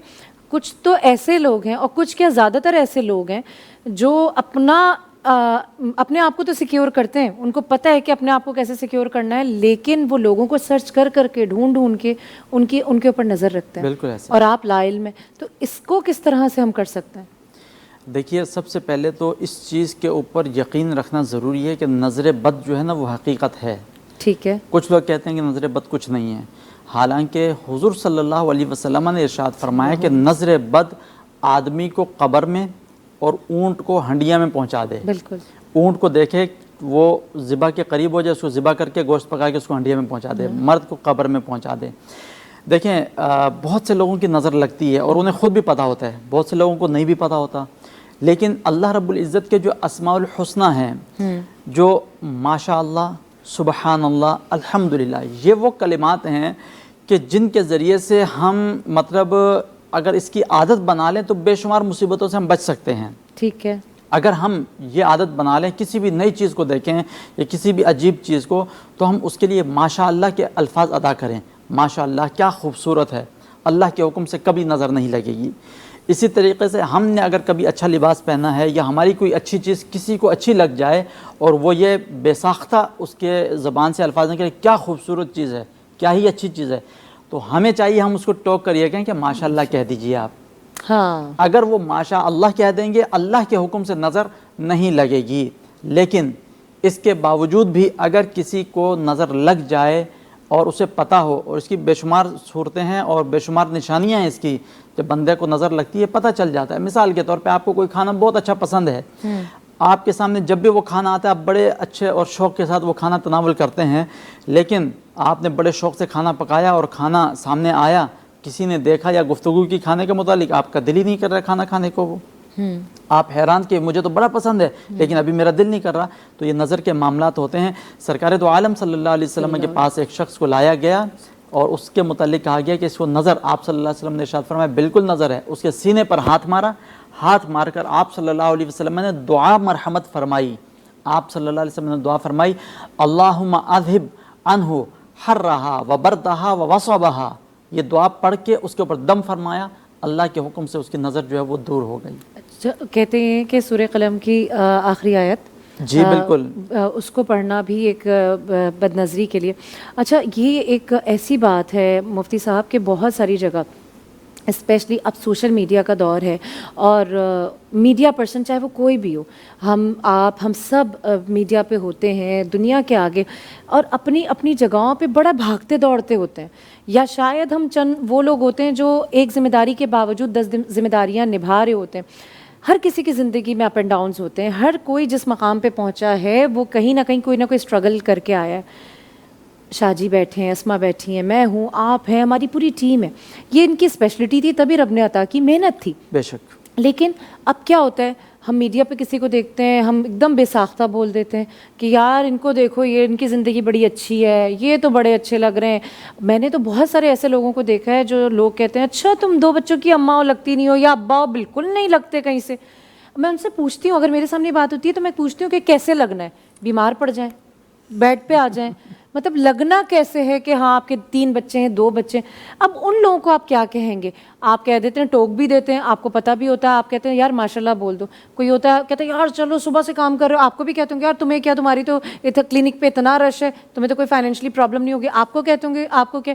کچھ تو ایسے لوگ ہیں، اور کچھ کیا زیادہ تر ایسے لوگ ہیں جو اپنے آپ کو تو سیکیور کرتے ہیں، ان کو پتہ ہے کہ اپنے آپ کو کیسے سیکیور کرنا ہے، لیکن وہ لوگوں کو سرچ کر کے ڈھونڈ کے ان کے اوپر نظر رکھتے ہیں۔ بالکل ایسا۔ اور آپ لا علم ہیں، تو اس کو کس طرح سے ہم کر سکتے ہیں؟ دیکھیے، سب سے پہلے تو اس چیز کے اوپر یقین رکھنا ضروری ہے کہ نظر بد جو ہے نا وہ حقیقت ہے۔ ٹھیک ہے۔ کچھ لوگ کہتے ہیں کہ نظر بد کچھ نہیں ہے، حالانکہ حضور صلی اللہ علیہ وسلم نے ارشاد فرمایا کہ نظر بد آدمی کو قبر میں اور اونٹ کو ہنڈیا میں پہنچا دے۔ بالکل۔ اونٹ کو دیکھے وہ ذبح کے قریب ہو جائے، اس کو ذبح کر کے گوشت پکا کے اس کو ہنڈیا میں پہنچا دے، مرد کو قبر میں پہنچا دے۔ دیکھیں، بہت سے لوگوں کی نظر لگتی ہے اور انہیں خود بھی پتہ ہوتا ہے، بہت سے لوگوں کو نہیں بھی پتہ ہوتا، لیکن اللہ رب العزت کے جو اسماء الحسنہ ہیں، جو ماشاء اللہ، سبحان اللہ، الحمدللہ، یہ وہ کلمات ہیں کہ جن کے ذریعے سے ہم مطلب اگر اس کی عادت بنا لیں تو بے شمار مصیبتوں سے ہم بچ سکتے ہیں۔ ٹھیک ہے۔ اگر ہم یہ عادت بنا لیں، کسی بھی نئی چیز کو دیکھیں یا کسی بھی عجیب چیز کو، تو ہم اس کے لیے ماشاء اللہ کے الفاظ ادا کریں، ماشاء اللہ کیا خوبصورت ہے، اللہ کے حکم سے کبھی نظر نہیں لگے گی۔ اسی طریقے سے ہم نے اگر کبھی اچھا لباس پہنا ہے یا ہماری کوئی اچھی چیز کسی کو اچھی لگ جائے اور وہ یہ بے ساختہ اس کے زبان سے الفاظ نکلے کیا خوبصورت چیز ہے، کیا ہی اچھی چیز ہے، تو ہمیں چاہیے ہم اس کو ٹوک کر یہ کہیں کہ ماشاء اللہ کہہ دیجئے آپ۔ ہاں، اگر وہ ماشاء اللہ کہہ دیں گے، اللہ کے حکم سے نظر نہیں لگے گی، لیکن اس کے باوجود بھی اگر کسی کو نظر لگ جائے اور اسے پتہ ہو، اور اس کی بے شمار صورتیں ہیں اور بے شمار نشانیاں ہیں اس کی، جب بندے کو نظر لگتی ہے پتہ چل جاتا ہے۔ مثال کے طور پہ آپ کو کوئی کھانا بہت اچھا پسند ہے، آپ کے سامنے جب بھی وہ کھانا آتا ہے آپ بڑے اچھے اور شوق کے ساتھ وہ کھانا تناول کرتے ہیں، لیکن آپ نے بڑے شوق سے کھانا پکایا اور کھانا سامنے آیا، کسی نے دیکھا یا گفتگو کی کھانے کے متعلق، آپ کا دل ہی نہیں کر رہا کھانا کھانے کو، وہ آپ حیران کہ مجھے تو بڑا پسند ہے لیکن ابھی میرا دل نہیں کر رہا۔ تو یہ نظر کے معاملات ہوتے ہیں۔ سرکار دو عالم صلی اللہ علیہ وسلم کے پاس ایک شخص کو لایا گیا اور اس کے متعلق کہا گیا کہ اس کو نظر، آپ صلی اللہ علیہ وسلم نے ارشاد فرمایا بالکل نظر ہے۔ اس کے سینے پر ہاتھ مارا، ہاتھ مار کر آپ صلی اللہ علیہ وسلم نے دعا مرحمت فرمائی۔ آپ صلی اللہ علیہ وسلم نے دعا فرمائی، اللہم اذہب عنہ حرہا وبردہا ووصبہا، یہ دعا پڑھ کے اس کے اوپر دم فرمایا، اللہ کے حکم سے اس کی نظر جو ہے وہ دور ہو گئی۔ اچھا، کہتے ہیں کہ سورہ قلم کی آخری آیت، جی بالکل، اس کو پڑھنا بھی ایک بد نظری کے لیے۔ اچھا، یہ ایک ایسی بات ہے مفتی صاحب کہ بہت ساری جگہ اسپیشلی اب سوشل میڈیا کا دور ہے اور میڈیا پرسن چاہے وہ کوئی بھی ہو، ہم سب میڈیا پہ ہوتے ہیں دنیا کے آگے اور اپنی اپنی جگہوں پہ بڑا بھاگتے دوڑتے ہوتے ہیں، یا شاید ہم چند وہ لوگ ہوتے ہیں جو ایک ذمہ داری کے باوجود 10 ذمہ داریاں نبھا رہے ہوتے ہیں۔ ہر کسی کی زندگی میں اپ اینڈ ڈاؤنز ہوتے ہیں، ہر کوئی جس مقام پہ پہنچا ہے وہ کہیں نہ کہیں کوئی نہ کوئی اسٹرگل کر کے آیا ہے۔ شاہ جی بیٹھے ہیں، اسما بیٹھی ہیں، میں ہوں، آپ ہیں، ہماری پوری ٹیم ہے۔ یہ ان کی اسپیشلٹی تھی، تبھی رب نے عطا کی، محنت تھی بے شک۔ لیکن اب کیا ہوتا ہے، ہم میڈیا پہ کسی کو دیکھتے ہیں، ہم ایک دم بے ساختہ بول دیتے ہیں کہ یار ان کو دیکھو، یہ ان کی زندگی بڑی اچھی ہے، یہ تو بڑے اچھے لگ رہے ہیں۔ میں نے تو بہت سارے ایسے لوگوں کو دیکھا ہے جو لوگ کہتے ہیں اچھا تم 2 بچوں کی اماں ہو، لگتی نہیں ہو، یا ابا ہو، بالکل نہیں لگتے کہیں سے۔ میں ان سے پوچھتی ہوں، اگر میرے سامنے بات ہوتی ہے تو میں پوچھتی ہوں کہ کیسے لگنا ہے؟ بیمار پڑ جائیں، بیڈ پہ آ جائیں، مطلب لگنا کیسے ہے کہ ہاں آپ کے 3 بچے ہیں، 2 بچے ہیں۔ اب ان لوگوں کو آپ کیا کہیں گے؟ آپ کہہ دیتے ہیں، ٹوک بھی دیتے ہیں، آپ کو پتہ بھی ہوتا ہے، آپ کہتے ہیں یار ماشاءاللہ بول دو۔ کوئی ہوتا ہے کہتے ہیں یار چلو صبح سے کام کر رہے ہو، آپ کو بھی کہتے ہوں گے یار تمہیں کیا، تمہاری تو کلینک پہ اتنا رش ہے، تمہیں تو کوئی فائنینشلی پرابلم نہیں ہوگی، آپ کو کہتے ہوں گے، آپ کو کیا،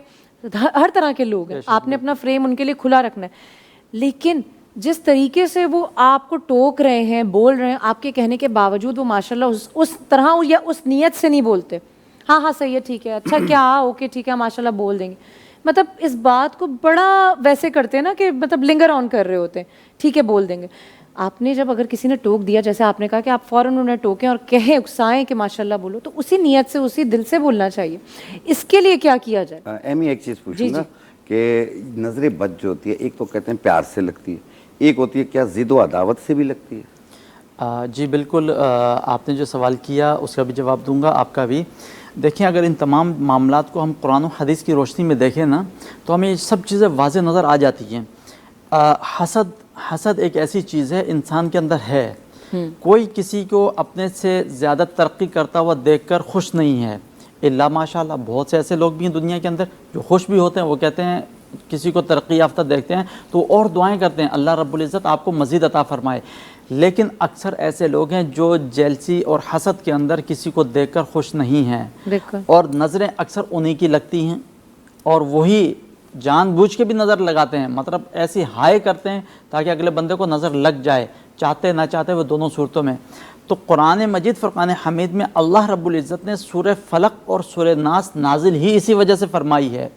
ہر طرح کے لوگ ہیں، آپ نے اپنا فریم ان کے لیے کھلا رکھنا ہے۔ لیکن جس طریقے سے وہ آپ کو ٹوک رہے ہیں، بول رہے ہیں، آپ کے کہنے کے باوجود وہ ماشاءاللہ اس طرح یا اس نیت سے نہیں بولتے، ہاں ہاں صحیح ہے، ٹھیک ہے، اچھا کیا، اوکے ٹھیک ہے، ماشاءاللہ بول دیں گے۔ مطلب اس بات کو بڑا ویسے کرتے ہیں نا کہ مطلب لنگر آن کر رہے ہوتے ہیں، ٹھیک ہے بول دیں گے۔ آپ نے جب اگر کسی نے ٹوک دیا، جیسے آپ نے کہا کہ آپ فوراً انہیں ٹوکیں اور کہیں، اکسائیں کہ ماشاءاللہ بولو، تو اسی نیت سے اسی دل سے بولنا چاہیے۔ اس کے لیے کیا کیا جائے؟ ایمی ایک چیز پوچھوں گا کہ نظر بد جو ہوتی ہے، ایک تو کہتے ہیں پیار سے لگتی ہے، ایک ہوتی ہے کیا ضد و عداوت سے بھی لگتی ہے؟ جی بالکل، آپ نے جو سوال کیا اس کا بھی جواب دوں گا، آپ کا بھی۔ دیکھیں اگر ان تمام معاملات کو ہم قرآن و حدیث کی روشنی میں دیکھیں نا تو ہمیں یہ سب چیزیں واضح نظر آ جاتی ہیں۔ حسد ایک ایسی چیز ہے انسان کے اندر ہے، کوئی کسی کو اپنے سے زیادہ ترقی کرتا ہوا دیکھ کر خوش نہیں ہے، الا ماشاء اللہ بہت سے ایسے لوگ بھی ہیں دنیا کے اندر جو خوش بھی ہوتے ہیں، وہ کہتے ہیں کسی کو ترقی یافتہ دیکھتے ہیں تو اور دعائیں کرتے ہیں اللہ رب العزت آپ کو مزید عطا فرمائے۔ لیکن اکثر ایسے لوگ ہیں جو جیلسی اور حسد کے اندر کسی کو دیکھ کر خوش نہیں ہیں، اور نظریں اکثر انہی کی لگتی ہیں، اور وہی جان بوجھ کے بھی نظر لگاتے ہیں، مطلب ایسی ہائے کرتے ہیں تاکہ اگلے بندے کو نظر لگ جائے، چاہتے نہ چاہتے وہ دونوں صورتوں میں۔ تو قرآن مجید فرقان حمید میں اللہ رب العزت نے سورہ فلق اور سورہ ناس نازل ہی اسی وجہ سے فرمائی ہے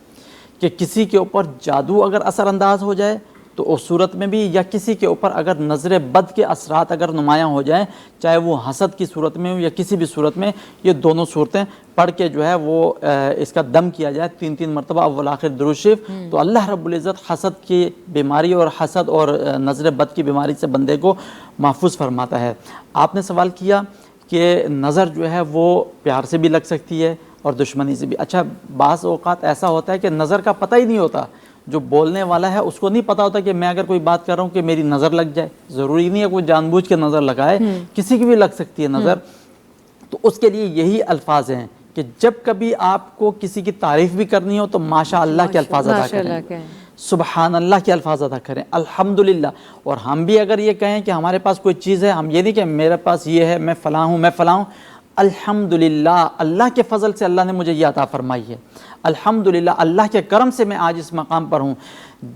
کہ کسی کے اوپر جادو اگر اثر انداز ہو جائے تو اس صورت میں بھی، یا کسی کے اوپر اگر نظر بد کے اثرات اگر نمایاں ہو جائیں، چاہے وہ حسد کی صورت میں ہو یا کسی بھی صورت میں، یہ دونوں صورتیں پڑھ کے جو ہے وہ اس کا دم کیا جائے 3 مرتبہ اول آخر درود شریف، تو اللہ رب العزت حسد کی بیماری اور حسد اور نظر بد کی بیماری سے بندے کو محفوظ فرماتا ہے۔ آپ نے سوال کیا کہ نظر جو ہے وہ پیار سے بھی لگ سکتی ہے اور دشمنی سے بھی۔ اچھا بعض اوقات ایسا ہوتا ہے کہ نظر کا پتہ ہی نہیں ہوتا، جو بولنے والا ہے اس کو نہیں پتا ہوتا کہ میں اگر کوئی بات کر رہا ہوں کہ میری نظر لگ جائے، ضروری نہیں ہے کوئی جان بوجھ کے نظر لگائے، کسی کی بھی لگ سکتی ہے نظر۔ تو اس کے لیے یہی الفاظ ہیں کہ جب کبھی آپ کو کسی کی تعریف بھی کرنی ہو تو ماشاء اللہ کے الفاظ ادا کریں، سبحان اللہ کے الفاظ ادا کریں، الحمدللہ۔ اور ہم بھی اگر یہ کہیں کہ ہمارے پاس کوئی چیز ہے، ہم یہ نہیں کہ میرے پاس یہ ہے، میں فلاں ہوں، میں فلاں ہوں، الحمدللہ اللہ کے فضل سے اللہ نے مجھے یہ عطا فرمائی ہے، الحمدللہ اللہ کے کرم سے میں آج اس مقام پر ہوں۔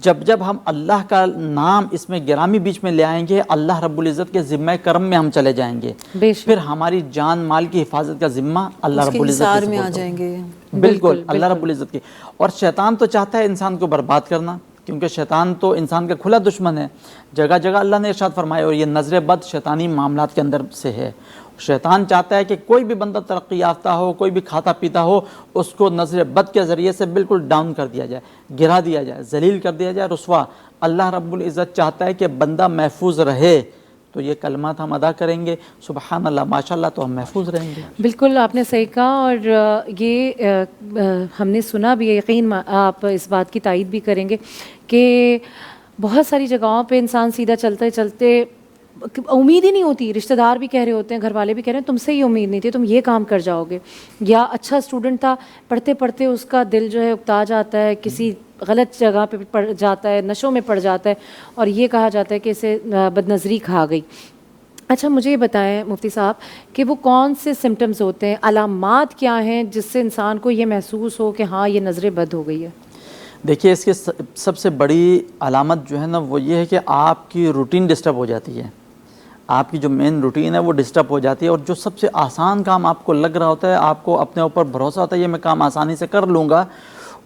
جب ہم اللہ کا نام اس میں گرامی بیچ میں لے آئیں گے، اللہ رب العزت کے ذمہ کرم میں ہم چلے جائیں گے، پھر ہماری جان مال کی حفاظت کا ذمہ اللہ رب العزت میں آ جائیں گے، بالکل اللہ رب العزت کی۔ اور شیطان تو چاہتا ہے انسان کو برباد کرنا، کیونکہ شیطان تو انسان کا کھلا دشمن ہے، جگہ جگہ اللہ نے ارشاد فرمایا، اور یہ نظر بد شیطانی معاملات کے اندر سے ہے۔ شیطان چاہتا ہے کہ کوئی بھی بندہ ترقی یافتہ ہو، کوئی بھی کھاتا پیتا ہو، اس کو نظر بد کے ذریعے سے بالکل ڈاؤن کر دیا جائے، گرا دیا جائے، ذلیل کر دیا جائے، رسوا۔ اللہ رب العزت چاہتا ہے کہ بندہ محفوظ رہے، تو یہ کلمات ہم ادا کریں گے، سبحان اللہ ماشاء اللہ، تو ہم محفوظ رہیں گے۔ بالکل آپ نے صحیح کہا، اور یہ ہم نے سنا بھی ہے، یقین آپ اس بات کی تائید بھی کریں گے کہ بہت ساری جگہوں پہ انسان سیدھا چلتے چلتے امید ہی نہیں ہوتی، رشتہ دار بھی کہہ رہے ہوتے ہیں، گھر والے بھی کہہ رہے ہیں تم سے یہ امید نہیں تھی، تم یہ کام کر جاؤ گے، یا اچھا اسٹوڈنٹ تھا، پڑھتے پڑھتے اس کا دل جو ہے اکتا جاتا ہے، کسی غلط جگہ پہ پڑ جاتا ہے، نشوں میں پڑ جاتا ہے، اور یہ کہا جاتا ہے کہ اسے بد نظری کھا گئی۔ اچھا مجھے یہ بتائیں مفتی صاحب کہ وہ کون سے سمٹمز ہوتے ہیں، علامات کیا ہیں جس سے انسان کو یہ محسوس ہو کہ ہاں یہ نظر بد ہو گئی ہے؟ دیکھیے اس کے سب سے بڑی علامت جو ہے نا وہ یہ ہے کہ آپ کی روٹین ڈسٹرب ہو جاتی ہے، آپ کی جو مین روٹین ہے وہ ڈسٹرب ہو جاتی ہے، اور جو سب سے آسان کام آپ کو لگ رہا ہوتا ہے، آپ کو اپنے اوپر بھروسہ ہوتا ہے یہ میں کام آسانی سے کر لوں گا،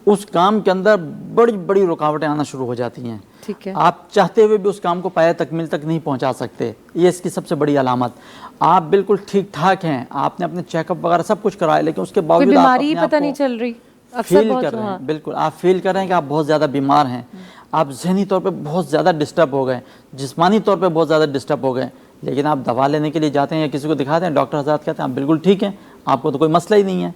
اس کام کے اندر بڑی بڑی رکاوٹیں آنا شروع ہو جاتی ہیں، ٹھیک ہے، آپ چاہتے ہوئے بھی اس کام کو پایہ تکمیل تک نہیں پہنچا سکتے. یہ اس کی سب سے بڑی علامت. آپ بالکل ٹھیک ٹھاک ہیں، آپ نے اپنے چیک اپ وغیرہ سب کچھ کرایا، لیکن اس کے باوجود کوئی بیماری پتہ نہیں چل رہی، فیل کر رہے ہیں، بالکل آپ فیل کر رہے ہیں کہ آپ بہت زیادہ بیمار ہیں، آپ ذہنی طور پہ بہت زیادہ ڈسٹرب ہو گئے، جسمانی طور پہ بہت زیادہ ڈسٹرب ہو گئے، لیکن آپ دوا لینے کے لیے جاتے ہیں یا کسی کو دکھاتے ہیں، ڈاکٹر حضرات کہتے ہیں آپ بالکل ٹھیک ہیں، آپ کو تو کوئی مسئلہ ہی نہیں ہے،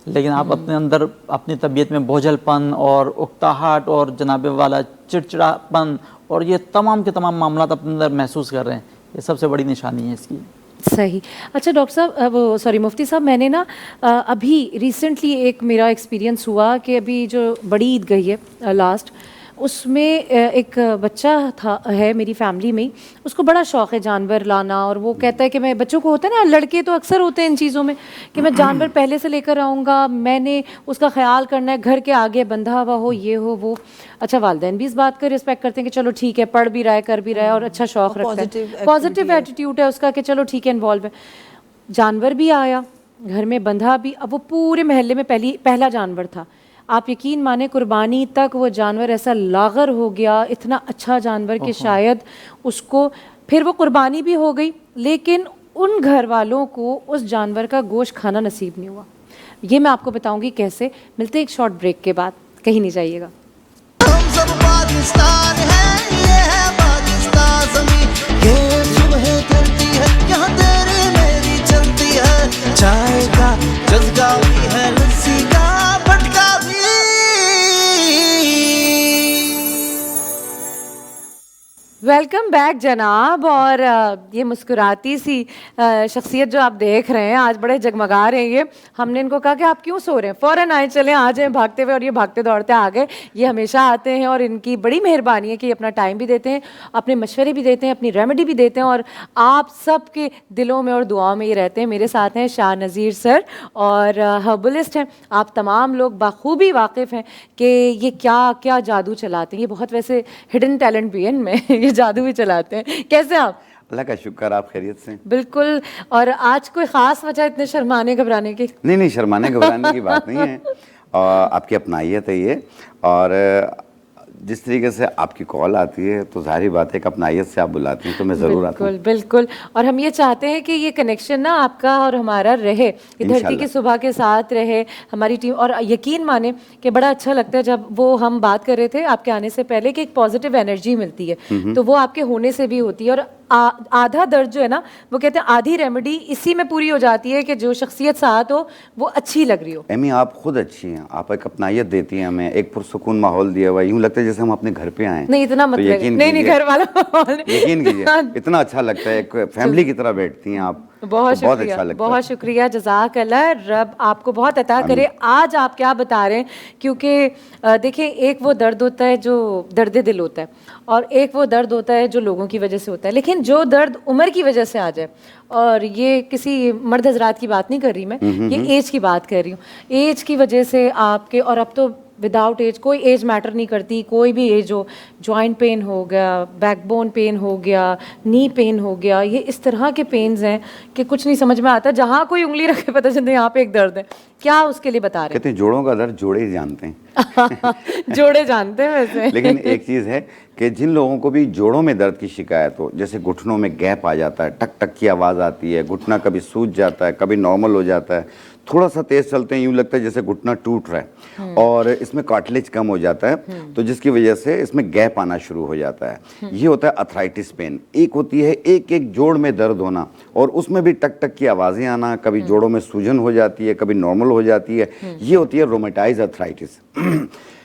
لیکن آپ اپنے اندر اپنی طبیعت میں بوجھل پن اور اکتاہٹ اور جناب والا چڑچڑا پن اور یہ تمام کے تمام معاملات اپنے اندر محسوس کر رہے ہیں. یہ سب سے بڑی نشانی ہے اس کی. صحیح. اچھا ڈاکٹر صاحب مفتی صاحب، میں نے نا ابھی ریسنٹلی ایک میرا ایکسپیرینس ہوا کہ ابھی جو بڑی عید گئی ہے لاسٹ، اس میں ایک بچہ ہے میری فیملی میں، اس کو بڑا شوق ہے جانور لانا، اور وہ کہتا ہے کہ میں، بچوں کو ہوتا ہے نا، لڑکے تو اکثر ہوتے ہیں ان چیزوں میں کہ میں جانور پہلے سے لے کر آؤں گا، میں نے اس کا خیال کرنا ہے، گھر کے آگے بندھا ہوا ہو، یہ ہو وہ. اچھا والدین بھی اس بات کا رسپیکٹ کرتے ہیں کہ چلو ٹھیک ہے، پڑھ بھی رہا ہے، کر بھی رہا ہے، اور اچھا شوق رکھتا ہے، پازیٹیو ایٹیٹیوڈ ہے اس کا کہ چلو ٹھیک ہے، انوالو ہے. جانور بھی آیا گھر میں، بندھا بھی، اب وہ پورے محلے میں پہلا جانور تھا. آپ یقین مانیں قربانی تک وہ جانور ایسا لاغر ہو گیا، اتنا اچھا جانور کہ شاید اس کو، پھر وہ قربانی بھی ہو گئی، لیکن ان گھر والوں کو اس جانور کا گوشت کھانا نصیب نہیں ہوا. یہ میں آپ کو بتاؤں گی کیسے. ملتے ہیں ایک شارٹ بریک کے بعد، کہیں نہیں جائیے گا. ہم سب پاکستان ہیں، یہ ہے پاکستان زمین، یہ صبح ڈھلتی ہے، یہاں تیری میری چلتی ہے، چائے کا جذبہ بھی ہے، لسی کا بٹکا بھی. ویلکم بیک جناب. اور یہ مسکراتی سی شخصیت جو آپ دیکھ رہے ہیں آج بڑے جگمگا رہے ہیں. یہ ہم نے ان کو کہا کہ آپ کیوں سو رہے ہیں، فوراً آئے، چلیں آ جائیں بھاگتے ہوئے، اور یہ بھاگتے دوڑتے آ گئے. یہ ہمیشہ آتے ہیں اور ان کی بڑی مہربانی ہے کہ یہ اپنا ٹائم بھی دیتے ہیں، اپنے مشورے بھی دیتے ہیں، اپنی ریمیڈی بھی دیتے ہیں، اور آپ سب کے دلوں میں اور دعاؤں میں یہ رہتے ہیں. میرے ساتھ ہیں شاہ نذیر سر، اور ہربلسٹ ہیں. آپ تمام لوگ بخوبی واقف ہیں کہ یہ کیا کیا جادو چلاتے ہیں. یہ بہت ویسے ہڈن ٹیلنٹ بھی ہے ان میں، یہ جادو بھی چلاتے ہیں. کیسے آپ؟ اللہ کا شکر، آپ خیریت سے؟ بالکل. اور آج کوئی خاص وجہ اتنے شرمانے گھبرانے کی؟ نہیں، شرمانے گھبرانے کی بات نہیں ہے، آپ کی اپنائیت ہے یہ. اور جس طریقے سے آپ کی کال آتی ہے تو ظاہری بات ہے کہ اپنائیت سے آپ بلاتی ہیں تو میں ضرور آتا ہوں. بالکل. اور ہم یہ چاہتے ہیں کہ یہ کنیکشن نا آپ کا اور ہمارا رہے، یہ دھرتی کی صبح کے ساتھ رہے ہماری ٹیم. اور یقین مانیں کہ بڑا اچھا لگتا ہے جب وہ ہم بات کر رہے تھے آپ کے آنے سے پہلے کہ ایک پازیٹیو انرجی ملتی ہے، تو وہ آپ کے ہونے سے بھی ہوتی ہے. اور آدھا درد جو ہے نا، وہ کہتے ہیں آدھی ریمیڈی اسی میں پوری ہو جاتی ہے کہ جو شخصیت ساتھ ہو وہ اچھی لگ رہی ہو. ایمی آپ خود اچھی ہیں، آپ ایک اپنائیت دیتی ہیں ہمیں، ایک پرسکون ماحول دیا ہوا ہے، یوں لگتا ہے جیسے ہم اپنے گھر پہ آئیں. نہیں اتنا مت نہیں گھر والا یقین کیجیے اتنا اچھا لگتا ہے، ایک فیملی کی طرح بیٹھتی ہیں آپ. بہت شکریہ، بہت شکریہ، جزاک اللہ. رب آپ کو بہت عطا کرے. آج آپ کیا بتا رہے ہیں، کیونکہ دیکھیں ایک وہ درد ہوتا ہے جو درد دل ہوتا ہے، اور ایک وہ درد ہوتا ہے جو لوگوں کی وجہ سے ہوتا ہے. لیکن جو درد عمر کی وجہ سے آ جائے، اور یہ کسی مرد حضرات کی بات نہیں کر رہی میں، یہ ایج کی بات کر رہی ہوں. ایج کی وجہ سے آپ کے، اور اب تو وداؤٹ ایج کوئی ایج میٹر نہیں کرتی، کوئی بھی ایج ہو، جوائنٹ پین ہو گیا، بیک بون پین ہو گیا، نی پین ہو گیا، یہ اس طرح کے پینز ہیں کہ کچھ نہیں سمجھ میں آتا. جہاں کوئی انگلی رکھے پتہ چلتا ہے یہاں پہ ایک درد ہے. کیا اس کے لیے بتا رہے ہیں؟ کہتے ہیں جوڑوں کا درد جوڑے ہی جانتے ہیں. جوڑے جانتے ہیں ویسے. لیکن ایک چیز ہے کہ جن لوگوں کو بھی جوڑوں میں درد کی شکایت ہو، جیسے گھٹنوں میں گیپ آ جاتا ہے، ٹک ٹک کی آواز آتی ہے، گھٹنا کبھی سوج جاتا ہے، کبھی نارمل ہو جاتا ہے، تھوڑا سا تیز چلتے ہیں یوں لگتا ہے جیسے گھٹنا ٹوٹ رہا ہے، اور اس میں کارٹلیج کم ہو جاتا ہے، تو جس کی وجہ سے اس میں گیپ آنا شروع ہو جاتا ہے. یہ ہوتا ہے ارتھرائٹس پین. ایک ہوتی ہے ایک جوڑ میں درد ہونا، اور اس میں بھی ٹک ٹک کی آوازیں آنا، کبھی جوڑوں میں سوجن ہو جاتی ہے، کبھی نارمل ہو جاتی ہے. یہ ہوتی ہے رومیٹائز ارتھرائٹس.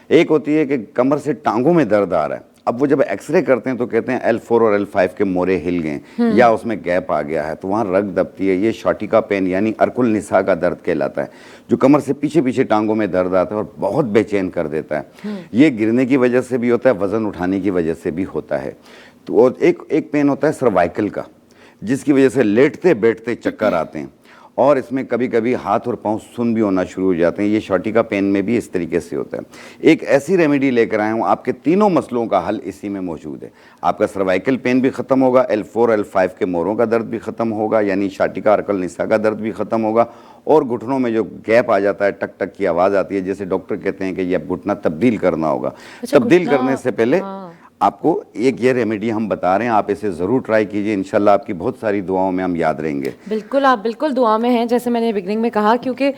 ایک ہوتی ہے کہ کمر سے ٹانگوں میں درد آ رہا ہے. اب وہ جب ایکس رے کرتے ہیں تو کہتے ہیں L4 اور L5 کے مورے ہل گئے یا اس میں گیپ آ گیا ہے، تو وہاں رگ دبتی ہے. یہ شاٹیکا پین یعنی ارک النساء کا درد کہلاتا ہے، جو کمر سے پیچھے پیچھے ٹانگوں میں درد آتا ہے اور بہت بے چین کر دیتا ہے. یہ گرنے کی وجہ سے بھی ہوتا ہے، وزن اٹھانے کی وجہ سے بھی ہوتا ہے. تو ایک پین ہوتا ہے سروائکل کا، جس کی وجہ سے لیٹتے بیٹھتے چکر آتے ہیں. اور اس میں کبھی کبھی ہاتھ اور پاؤں سن بھی ہونا شروع ہو جاتے ہیں. یہ شاٹیکا پین میں بھی اس طریقے سے ہوتا ہے. ایک ایسی ریمیڈی لے کر آیا ہوں, آپ کے تینوں مسئلوں کا حل اسی میں موجود ہے. آپ کا سروائیکل پین بھی ختم ہوگا, L4 L5 کے موڑوں کا درد بھی ختم ہوگا, یعنی شاٹیکا ارکل نسا کا درد بھی ختم ہوگا, اور گھٹنوں میں جو گیپ آ جاتا ہے, ٹک ٹک کی آواز آتی ہے, جیسے ڈاکٹر کہتے ہیں کہ یہ اب گھٹنا تبدیل کرنا ہوگا. تبدیل کرنے سے پہلے آپ کو ایک یہ ریمیڈی ہم بتا رہے ہیں, آپ اسے ضرور ٹرائی کیجئے, انشاءاللہ آپ کی بہت ساری دعاؤں میں ہم یاد رہیں گے. بالکل, آپ بالکل دعا میں ہیں, جیسے میں نے بگننگ میں کہا, کیونکہ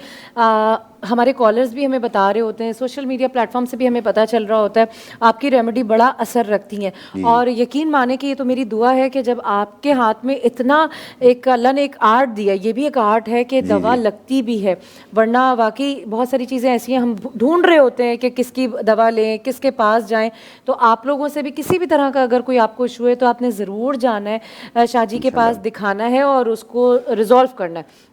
ہمارے کالرز بھی ہمیں بتا رہے ہوتے ہیں, سوشل میڈیا پلیٹ فارم سے بھی ہمیں پتہ چل رہا ہوتا ہے آپ کی ریمیڈی بڑا اثر رکھتی ہیں. اور یقین مانے کہ یہ تو میری دعا ہے کہ جب آپ کے ہاتھ میں اتنا ایک اللہ نے ایک آرٹ دیا, یہ بھی ایک آرٹ ہے کہ دوا لگتی بھی ہے, ورنہ واقعی بہت ساری چیزیں ایسی ہیں ہم ڈھونڈ رہے ہوتے ہیں کہ کس کی دوا لیں, کس کے پاس جائیں. تو آپ لوگوں سے بھی کسی بھی طرح کا اگر کوئی آپ کو ایشو ہے تو آپ نے ضرور جانا ہے, شاہ جی کے پاس دکھانا ہے اور اس کو ریزالو کرنا ہے.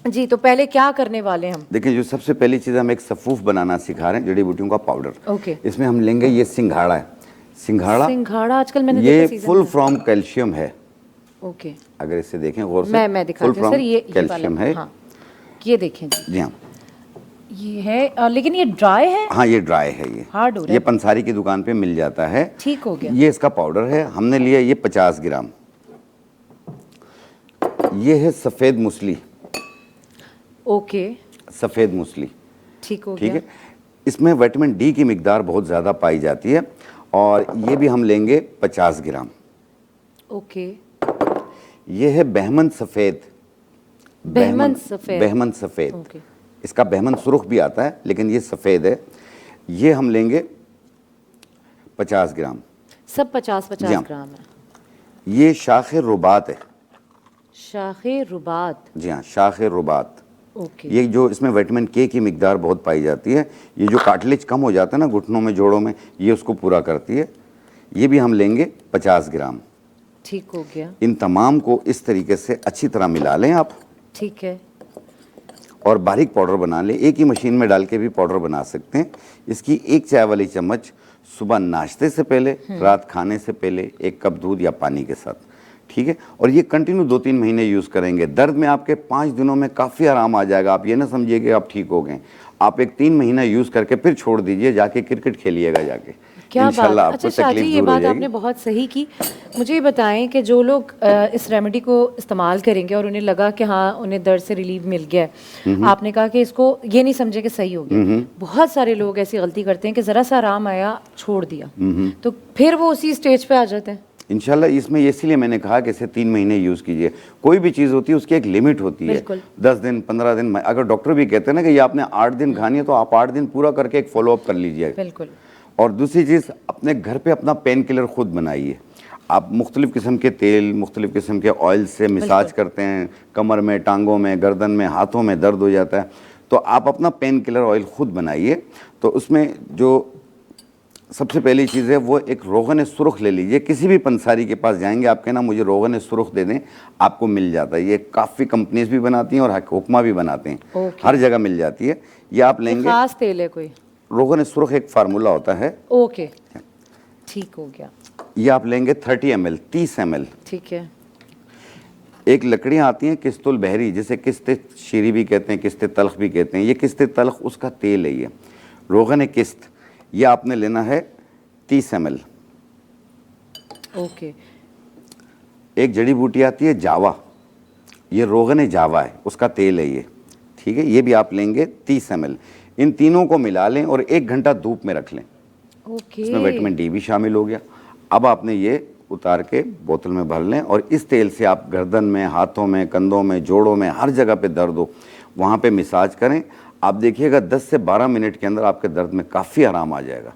جی, تو پہلے کیا کرنے والے ہیں ہم؟ دیکھیں, جو سب سے پہلی چیز ہم ایک سفوف بنانا سکھا رہے ہیں, جڑی بوٹیوں کا پاؤڈر. اوکے, اس میں ہم لیں گے یہ سنگھاڑا ہے. سنگھاڑا آج کل میں نے یہ فل فرام کیلشیم ہے. اوکے, اگر اسے دیکھیں غور سے, میں دکھاتی ہوں سر, یہ کیلشیم ہے. یہ دیکھیں جی ہاں, یہ ہے, لیکن یہ ڈرائی ہے. ہاں یہ ڈرائی ہے, یہ ہارڈ ہو رہا ہے. یہ پنساری کی دکان پہ مل جاتا ہے. ٹھیک ہو گیا. یہ اس کا پاؤڈر ہے, ہم نے لیا یہ 50 گرام. یہ ہے سفید موسلی. اوکے, سفید موسلی. ٹھیک ہو ٹھیک گیا. ہے, اس میں وٹامن ڈی کی مقدار بہت زیادہ پائی جاتی ہے, اور یہ بھی ہم لیں گے 50 گرام. اوکے, یہ ہے بہمن سفید. بہمن سفید. بہمن سفید. اوکے, اس کا بہمن سرخ بھی آتا ہے, لیکن یہ سفید ہے. یہ ہم لیں گے 50 گرام. سب 50 گرام ہے. یہ شاخ رباط ہے. شاخ رباط. جی ہاں, شاخ رباط. اوکے, یہ جو اس میں وٹامن کے کی مقدار بہت پائی جاتی ہے, یہ جو کارٹلیج کم ہو جاتا ہے نا گھٹنوں میں, جوڑوں میں, یہ اس کو پورا کرتی ہے. یہ بھی ہم لیں گے 50 گرام. ٹھیک ہو گیا. ان تمام کو اس طریقے سے اچھی طرح ملا لیں آپ. ٹھیک ہے, اور باریک پاؤڈر بنا لیں. ایک ہی مشین میں ڈال کے بھی پاؤڈر بنا سکتے ہیں. اس کی 1 چائے والی چمچ صبح ناشتے سے پہلے, رات کھانے سے پہلے 1 کپ دودھ یا پانی کے ساتھ. ٹھیک ہے, اور یہ کنٹینیو 2-3 مہینے یوز کریں گے. درد میں آپ کے 5 دنوں میں کافی آرام آ جائے گا. آپ یہ نہ سمجھیے کہ آپ ٹھیک ہو گئے. آپ ایک 3 مہینہ یوز کر کے پھر چھوڑ دیجئے, جا کے کرکٹ کھیلیے گا جا کے. کیا انشاءاللہ بات. آپ کو اچھا شاہ جی, تکلیف یہ دور ہو بات جائے آپ نے گی. بہت صحیح کی. مجھے یہ بتائیں کہ جو لوگ اس ریمیڈی کو استعمال کریں گے اور انہیں لگا کہ ہاں انہیں درد سے ریلیف مل گیا ہے, آپ نے کہا کہ اس کو یہ نہیں سمجھے کہ صحیح ہو گیا. بہت سارے لوگ ایسی غلطی کرتے ہیں کہ ذرا سا آرام آیا چھوڑ دیا, تو پھر وہ اسی اسٹیج پہ آ جاتے ہیں. انشاءاللہ اس میں اسی لیے میں نے کہا کہ اسے 3 مہینے یوز کیجئے. کوئی بھی چیز ہوتی ہے اس کی ایک لمٹ ہوتی ہے. 10 دن 15 دن, اگر ڈاکٹر بھی کہتے ہیں نا کہ یہ آپ نے 8 دن کھانی ہے, تو آپ 8 دن پورا کر کے ایک فالو اپ کر لیجئے. بالکل. اور دوسری چیز, اپنے گھر پہ اپنا پین کلر خود بنائیے. آپ مختلف قسم کے تیل, مختلف قسم کے آئل سے مساج کرتے ہیں, کمر میں, ٹانگوں میں, گردن میں, ہاتھوں میں درد ہو جاتا ہے, تو آپ اپنا پین کلر آئل خود بنائیے. تو اس میں جو سب سے پہلی چیز ہے وہ ایک روغن سرخ لے لیجئے. کسی بھی پنساری کے پاس جائیں گے, آپ کہنا مجھے روغن سرخ دے دیں, آپ کو مل جاتا ہے. یہ کافی کمپنیز بھی بناتی ہیں اور حکومہ بھی بناتے ہیں, ہر جگہ مل جاتی ہے. یہ آپ لیں گے. خاص تیل ہے کوئی؟ روغن سرخ ایک فارمولا ہوتا ہے. اوکے, ٹھیک ہو گیا. یہ آپ لیں گے 30 ml, 30 ml. ٹھیک ہے. ایک لکڑیاں آتی ہیں قسط البحری, جسے قسط شیری بھی کہتے ہیں, قسط تلخ بھی کہتے ہیں. یہ قسط تلخ اس کا تیل ہے. یہ روغن قسط, یہ آپ نے لینا ہے 30 ml. اوکے. ایک جڑی بوٹی آتی ہے جاوا, یہ روغن جاوا ہے, اس کا تیل ہے یہ. ٹھیک ہے, یہ بھی آپ لیں گے 30 ml. ان تینوں کو ملا لیں اور 1 گھنٹہ دھوپ میں رکھ لیں. اس میں وٹامن ڈی بھی شامل ہو گیا. اب آپ نے یہ اتار کے بوتل میں بھر لیں, اور اس تیل سے آپ گردن میں, ہاتھوں میں, کندھوں میں, جوڑوں میں, ہر جگہ پہ درد ہو وہاں پہ مساج کریں. آپ دیکھیے گا 10 سے 12 منٹ کے اندر آپ کے درد میں کافی آرام آ جائے گا.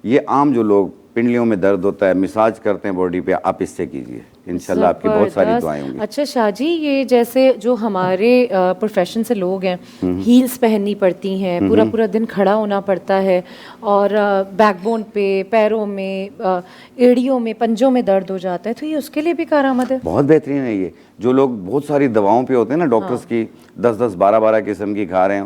یہ عام جو لوگ پنڈلیوں میں درد ہوتا ہے, مساج کرتے ہیں باڈی پہ, آپ اس سے کیجئے, انشاءاللہ آپ کی بہت ساری دعائیں ہوں گی. اچھا شاہ جی, یہ جیسے جو ہمارے پروفیشن سے لوگ ہیں, ہیلز پہننی پڑتی ہیں, پورا پورا دن کھڑا ہونا پڑتا ہے, اور بیک بون پہ, پیروں میں, ایڑیوں میں, پنجوں میں درد ہو جاتا ہے, تو یہ اس کے لیے بھی کارآمد ہے. بہت بہترین ہے یہ. جو لوگ بہت ساری دواؤں پہ ہوتے ہیں نا ڈاکٹرز کی, 10-10 12-12 قسم کی کھا رہے ہیں,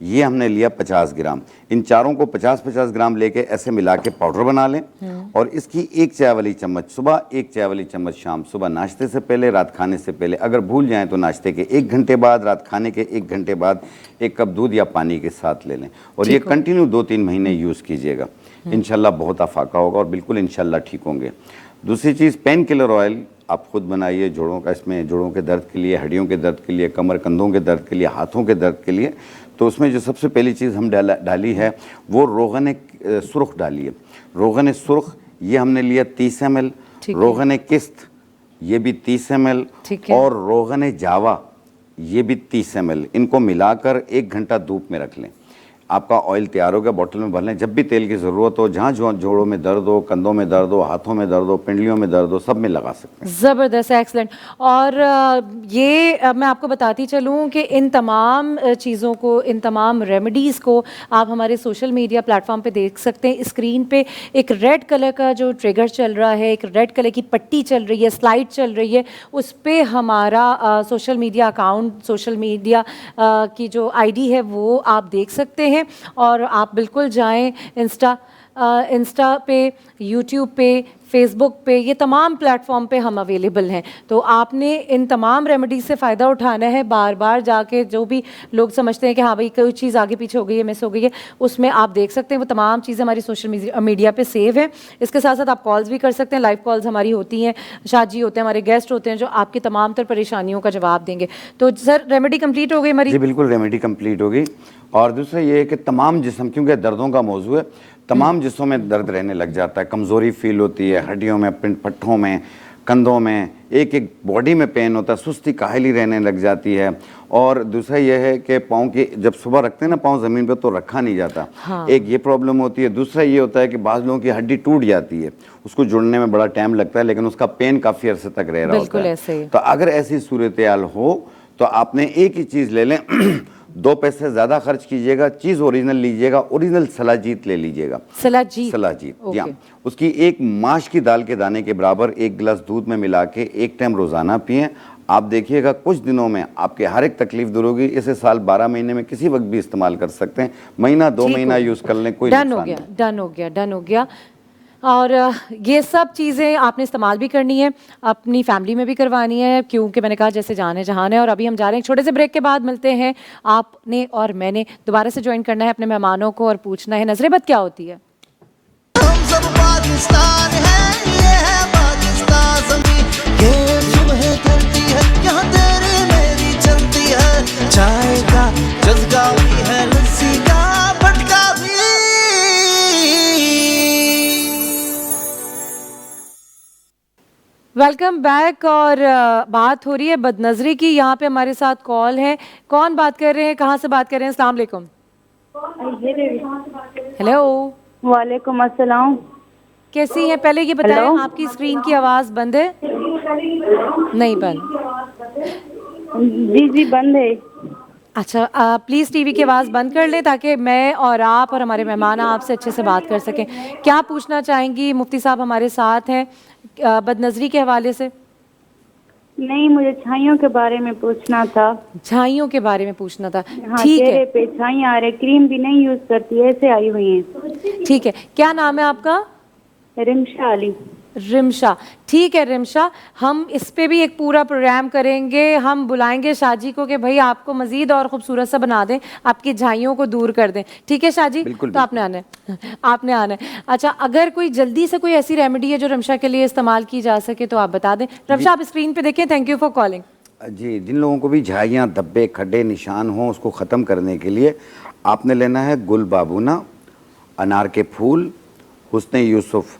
یہ ہم نے لیا 50 گرام. ان چاروں کو 50-50 گرام لے کے ایسے ملا کے پاؤڈر بنا لیں, اور اس کی 1 چائے والی چمچ صبح, 1 چائے والی چمچ شام, صبح ناشتے سے پہلے, رات کھانے سے پہلے. اگر بھول جائیں تو ناشتے کے 1 گھنٹے بعد, رات کھانے کے 1 گھنٹے بعد 1 کپ دودھ یا پانی کے ساتھ لے لیں, اور یہ کنٹینیو 2-3 مہینے یوز کیجئے گا. انشاءاللہ بہت افاقہ ہوگا اور بالکل انشاءاللہ ٹھیک ہوں گے. دوسری چیز, پین کلر آئل آپ خود بنائیے جوڑوں کا, اس میں جوڑوں کے درد کے لیے, ہڈیوں کے درد کے لیے, کمر کندھوں کے درد کے لیے, ہاتھوں کے درد کے لیے. تو اس میں جو سب سے پہلی چیز ہم ڈالی ہے وہ روغن سرخ ڈالی ہے. روغن سرخ یہ ہم نے لیا 30 ml, روغن کست یہ بھی 30 ml, اور روغن جاوا یہ بھی 30 ml. ان کو ملا کر 1 گھنٹہ دھوپ میں رکھ لیں. آپ کا آئل تیار ہوگا, بوٹل میں بھر لیں. جب بھی تیل کی ضرورت ہو, جہاں جوڑوں میں درد ہو, کندھوں میں درد ہو, ہاتھوں میں درد ہو, پنڈلیوں میں درد ہو, سب میں لگا سکتے ہیں. زبردست, ایکسلنٹ. اور یہ میں آپ کو بتاتی چلوں کہ ان تمام چیزوں کو, ان تمام ریمیڈیز کو آپ ہمارے سوشل میڈیا پلیٹ فارم پہ دیکھ سکتے ہیں. اسکرین پہ ایک ریڈ کلر کا جو ٹریگر چل رہا ہے, ایک ریڈ کلر کی پٹی چل رہی ہے, سلائڈ چل رہی ہے, اس پہ ہمارا social media account, social media کی جو ID ہے وہ آپ دیکھ سکتے ہیں. اور آپ بالکل جائیں انسٹا پہ, یوٹیوب پہ, فیس بک پہ, یہ تمام پلیٹ فارم پہ ہم اویلیبل ہیں. تو آپ نے ان تمام ریمیڈیز سے فائدہ اٹھانا ہے. بار بار جا کے جو بھی لوگ سمجھتے ہیں کہ ہاں بھائی کوئی چیز آگے پیچھے ہو گئی ہے, مس ہو گئی ہے, اس میں آپ دیکھ سکتے ہیں وہ تمام چیزیں ہماری سوشل میڈیا پہ سیو ہیں. اس کے ساتھ ساتھ آپ کالز بھی کر سکتے ہیں, لائیو کالز ہماری ہوتی ہیں, شاہ جی ہوتے ہیں, ہمارے گیسٹ ہوتے ہیں جو آپ کی تمام تر پریشانیوں کا جواب دیں گے. تو سر ریمیڈی کمپلیٹ ہو گئی ہماری؟ جی بالکل ریمیڈی کمپلیٹ ہوگی. اور دوسرا یہ ہے کہ تمام جسم, کیونکہ دردوں کا موضوع ہے, تمام جسموں میں درد رہنے لگ جاتا ہے, کمزوری فیل ہوتی ہے, ہڈیوں میں, پٹھوں میں, کندھوں میں, ایک باڈی میں پین ہوتا ہے, سستی کاہلی رہنے لگ جاتی ہے. اور دوسرا یہ ہے کہ پاؤں کی جب صبح رکھتے ہیں نا پاؤں زمین پہ تو رکھا نہیں جاتا, ایک یہ پرابلم ہوتی ہے. دوسرا یہ ہوتا ہے کہ بعض لوگوں کی ہڈی ٹوٹ جاتی ہے, اس کو جڑنے میں بڑا ٹائم لگتا ہے, لیکن اس کا پین کافی عرصے تک رہ رہا ہوتا ہے. تو اگر ایسی صورتحال ہو تو آپ نے ایک ہی چیز لے لیں, 2 پیسے زیادہ خرچ کیجئے گا, چیز اوریجنل لیجئے گا, اوریجنل سلاجیت لے لیجئے گا. سلاجیت یا اس کی 1 ماش کی دال کے دانے کے برابر 1 گلاس دودھ میں ملا کے 1 ٹائم روزانہ پئیں. آپ دیکھیے گا کچھ دنوں میں آپ کے ہر ایک تکلیف دور ہوگی. اسے سال 12 مہینے میں کسی وقت بھی استعمال کر سکتے ہیں, مہینہ 2 مہینہ یوز کر لیں, کوئی نقصان نہیں. ڈن ہو گیا. اور یہ سب چیزیں آپ نے استعمال بھی کرنی ہے, اپنی فیملی میں بھی کروانی ہے, کیونکہ میں نے کہا جیسے جان ہے جہان ہے. اور ابھی ہم جا رہے ہیں چھوٹے سے بریک کے بعد ملتے ہیں. آپ نے اور میں نے دوبارہ سے جوائن کرنا ہے اپنے مہمانوں کو اور پوچھنا ہے نظر بد کیا ہوتی ہے. ہم سب پاکستان ہیں, یہ ہے پاکستان زمین, یہ صبح دھرتی ہے, یہاں تیری میری چلتی ہے. چائے کا جذبہ بھی ہے, لسی کا بھٹکا بھی. Welcome back. اور بات ہو رہی ہے بد نظری کی. یہاں پہ ہمارے ساتھ کال ہے. کون بات کر رہے ہیں, کہاں سے بات کر رہے ہیں؟ السلام علیکم. ہیلو. وعلیکم السلام. کیسی ہیں؟ پہلے یہ بتائیں آپ کی اسکرین کی آواز بند ہے؟ نہیں بند. جی بند ہے. اچھا پلیز ٹی وی کی آواز بند کر لیں تاکہ میں اور آپ اور ہمارے مہمان آپ سے اچھے سے بات کر سکیں. کیا پوچھنا چاہیں گی؟ مفتی صاحب ہمارے ساتھ ہیں بد نظری کے حوالے سے. نہیں, مجھے چھائیوں کے بارے میں پوچھنا تھا. چھائیوں کے بارے میں پوچھنا تھا. ٹھیک ہے. پہ چھائیں آ رہے, کریم بھی نہیں یوز کرتی, ایسے آئی ہوئی ہیں. ٹھیک ہے. کیا نام ہے آپ کا؟ رمشا علی. رمشا. ٹھیک ہے رمشا, ہم اس پہ بھی ایک پورا پروگرام کریں گے. ہم بلائیں گے شاہ جی کو کہ بھائی آپ کو مزید اور خوبصورت سا بنا دیں, آپ کی جھائیوں کو دور کر دیں. ٹھیک ہے شاہ جی؟ تو آپ نے آنا ہے, آپ نے آنا ہے. اچھا اگر کوئی جلدی سے کوئی ایسی ریمیڈی ہے جو رمشا کے لیے استعمال کی جا سکے تو آپ بتا دیں. رمشا آپ اسکرین پہ دیکھیں. Thank you for calling. جی, جن لوگوں کو بھی جھائیاں, دھبے, کھڈے, نشان ہوں, اس کو ختم کرنے کے لیے آپ نے لینا ہے گل بابونا, انار کے پھول, حسن یوسف.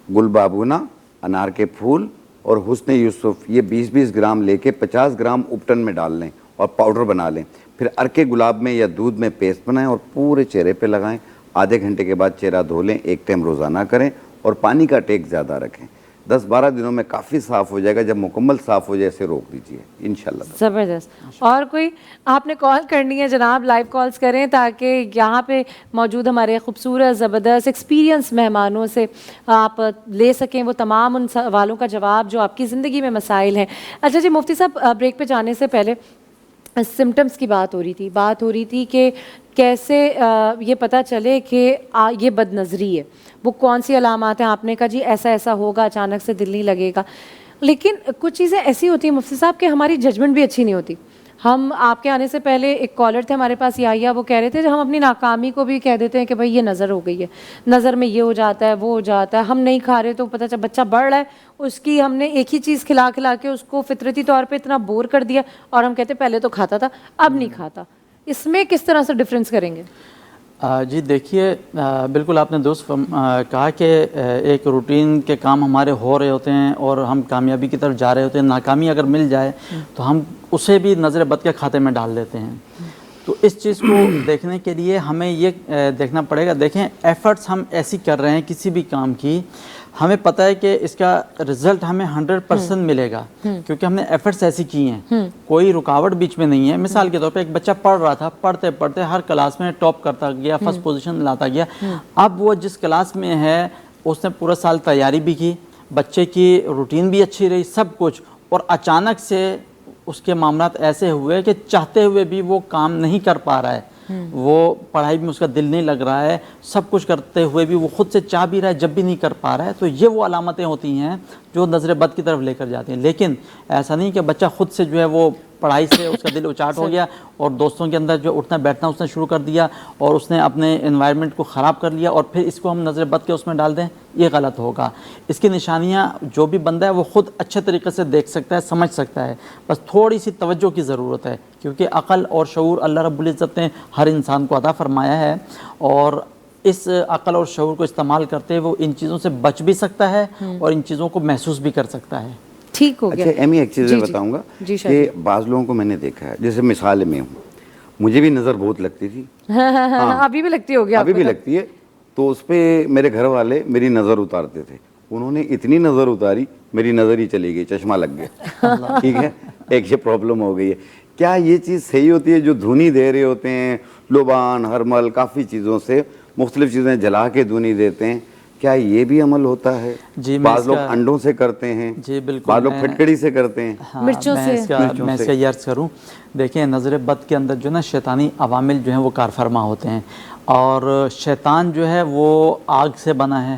گل بابونا, انار کے پھول اور حسن یوسف, یہ 20-20 گرام لے کے 50 گرام اپٹن میں ڈال لیں اور پاؤڈر بنا لیں. پھر ارکے گلاب میں یا دودھ میں پیسٹ بنائیں اور پورے چہرے پہ لگائیں. آدھے گھنٹے کے بعد چہرہ دھو لیں, 1 ٹائم روزانہ کریں اور پانی کا ٹیک زیادہ رکھیں. 10-12 دنوں میں کافی صاف ہو جائے گا. جب مکمل صاف ہو جائے اسے روک دیجیے انشاءاللہ. زبردست. اور کوئی آپ نے کال کرنی ہے جناب, لائیو کالز کریں تاکہ یہاں پہ موجود ہمارے خوبصورت زبردست ایکسپیرینس مہمانوں سے آپ لے سکیں وہ تمام ان سوالوں کا جواب جو آپ کی زندگی میں مسائل ہیں. اچھا جی مفتی صاحب, بریک پہ جانے سے پہلے سمٹمز کی بات ہو رہی تھی کہ کیسے یہ پتہ چلے کہ یہ بد نظری ہے، وہ کون سی علامات ہیں. آپ نے کہا جی ایسا ایسا ہوگا، اچانک سے دل نہیں لگے گا، لیکن کچھ چیزیں ایسی ہوتی ہیں مفتی صاحب کہ ہماری ججمنٹ بھی اچھی نہیں ہوتی. ہم آپ کے آنے سے پہلے ایک کالر تھے ہمارے پاس یحییٰ، وہ کہہ رہے تھے ہم اپنی ناکامی کو بھی کہہ دیتے ہیں کہ بھائی یہ نظر ہو گئی ہے، نظر میں یہ ہو جاتا ہے وہ ہو جاتا ہے. ہم نہیں کھا رہے تو پتہ چلا بچہ بڑھ رہا ہے، اس کی ہم نے ایک ہی چیز کھلا کے اس کو فطرتی طور پہ اتنا بور کر دیا، اور ہم کہتے پہلے تو کھاتا تھا اب نہیں کھاتا. اس میں کس طرح سے ڈفرینس کریں گے؟ جی دیکھیے، بالکل آپ نے درست کہا کہ ایک روٹین کے کام ہمارے ہو رہے ہوتے ہیں اور ہم کامیابی کی طرف جا رہے ہوتے ہیں. ناکامی اگر مل جائے تو ہم اسے بھی نظر بد کے کھاتے میں ڈال دیتے ہیں. تو اس چیز کو دیکھنے کے لیے ہمیں یہ دیکھنا پڑے گا. دیکھیں، ایفرٹس ہم ایسی کر رہے ہیں کسی بھی کام کی، ہمیں پتہ ہے کہ اس کا رزلٹ ہمیں 100% ملے گا کیونکہ ہم نے ایفرٹس ایسی کی ہیں، کوئی رکاوٹ بیچ میں نہیں ہے. مثال کے طور پہ ایک بچہ پڑھ رہا تھا، پڑھتے پڑھتے ہر کلاس میں ٹاپ کرتا گیا، فرسٹ پوزیشن لاتا گیا. اب وہ جس کلاس میں ہے اس نے پورا سال تیاری بھی کی، بچے کی روٹین بھی اچھی رہی، سب کچھ، اور اچانک سے اس کے معاملات ایسے ہوئے کہ چاہتے ہوئے بھی وہ کام نہیں کر پا رہا ہے. وہ پڑھائی میں اس کا دل نہیں لگ رہا ہے، سب کچھ کرتے ہوئے بھی وہ خود سے چاہ بھی رہا ہے جب بھی نہیں کر پا رہا ہے. تو یہ وہ علامتیں ہوتی ہیں جو نظر بد کی طرف لے کر جاتی ہیں. لیکن ایسا نہیں کہ بچہ خود سے جو ہے وہ پڑھائی سے اس کا دل اچاٹ ہو گیا اور دوستوں کے اندر جو اٹھنا بیٹھنا اس نے شروع کر دیا اور اس نے اپنے انوائرمنٹ کو خراب کر لیا اور پھر اس کو ہم نظر بد کے اس میں ڈال دیں، یہ غلط ہوگا. اس کی نشانیاں جو بھی بندہ ہے وہ خود اچھے طریقے سے دیکھ سکتا ہے، سمجھ سکتا ہے. بس تھوڑی سی توجہ کی ضرورت ہے کیونکہ عقل اور شعور اللہ رب العزت نے ہر انسان کو عطا فرمایا ہے، اور اس عقل اور شعور کو استعمال کرتے وہ ان چیزوں سے بچ بھی سکتا ہے اور ان چیزوں کو محسوس بھی کر سکتا ہے. ٹھیک ہو گیا. اچھا ایمی ایک چیز بتاؤں گا کہ بعض لوگوں کو میں نے دیکھا ہے، جیسے مثال میں ہوں، مجھے بھی نظر بہت لگتی تھی، ابھی بھی لگتی ہوگی، ابھی بھی لگتی ہے. تو اس پہ میرے گھر والے میری نظر اتارتے تھے، انہوں نے اتنی نظر اتاری میری نظر ہی چلی گئی، چشمہ لگ گیا. ٹھیک ہے، ایک یہ پرابلم ہو گئی ہے. کیا یہ چیز صحیح ہوتی ہے جو دھونی دے رہے ہوتے ہیں، لوبان، ہرمل، کافی چیزوں سے مختلف چیزیں جلا کے دھونی دیتے ہیں، کیا یہ بھی عمل ہوتا ہے؟ جی، بعض لوگ انڈوں سے کرتے ہیں، جی بالکل، بعض لوگ پھٹکڑی سے کرتے ہیں، مرچوں سے. میں اس کا یہ عرض کروں، دیکھیں نظر بد کے اندر جو نا شیطانی عوامل جو ہیں وہ کار فرما ہوتے ہیں، اور شیطان جو ہے وہ آگ سے بنا ہے،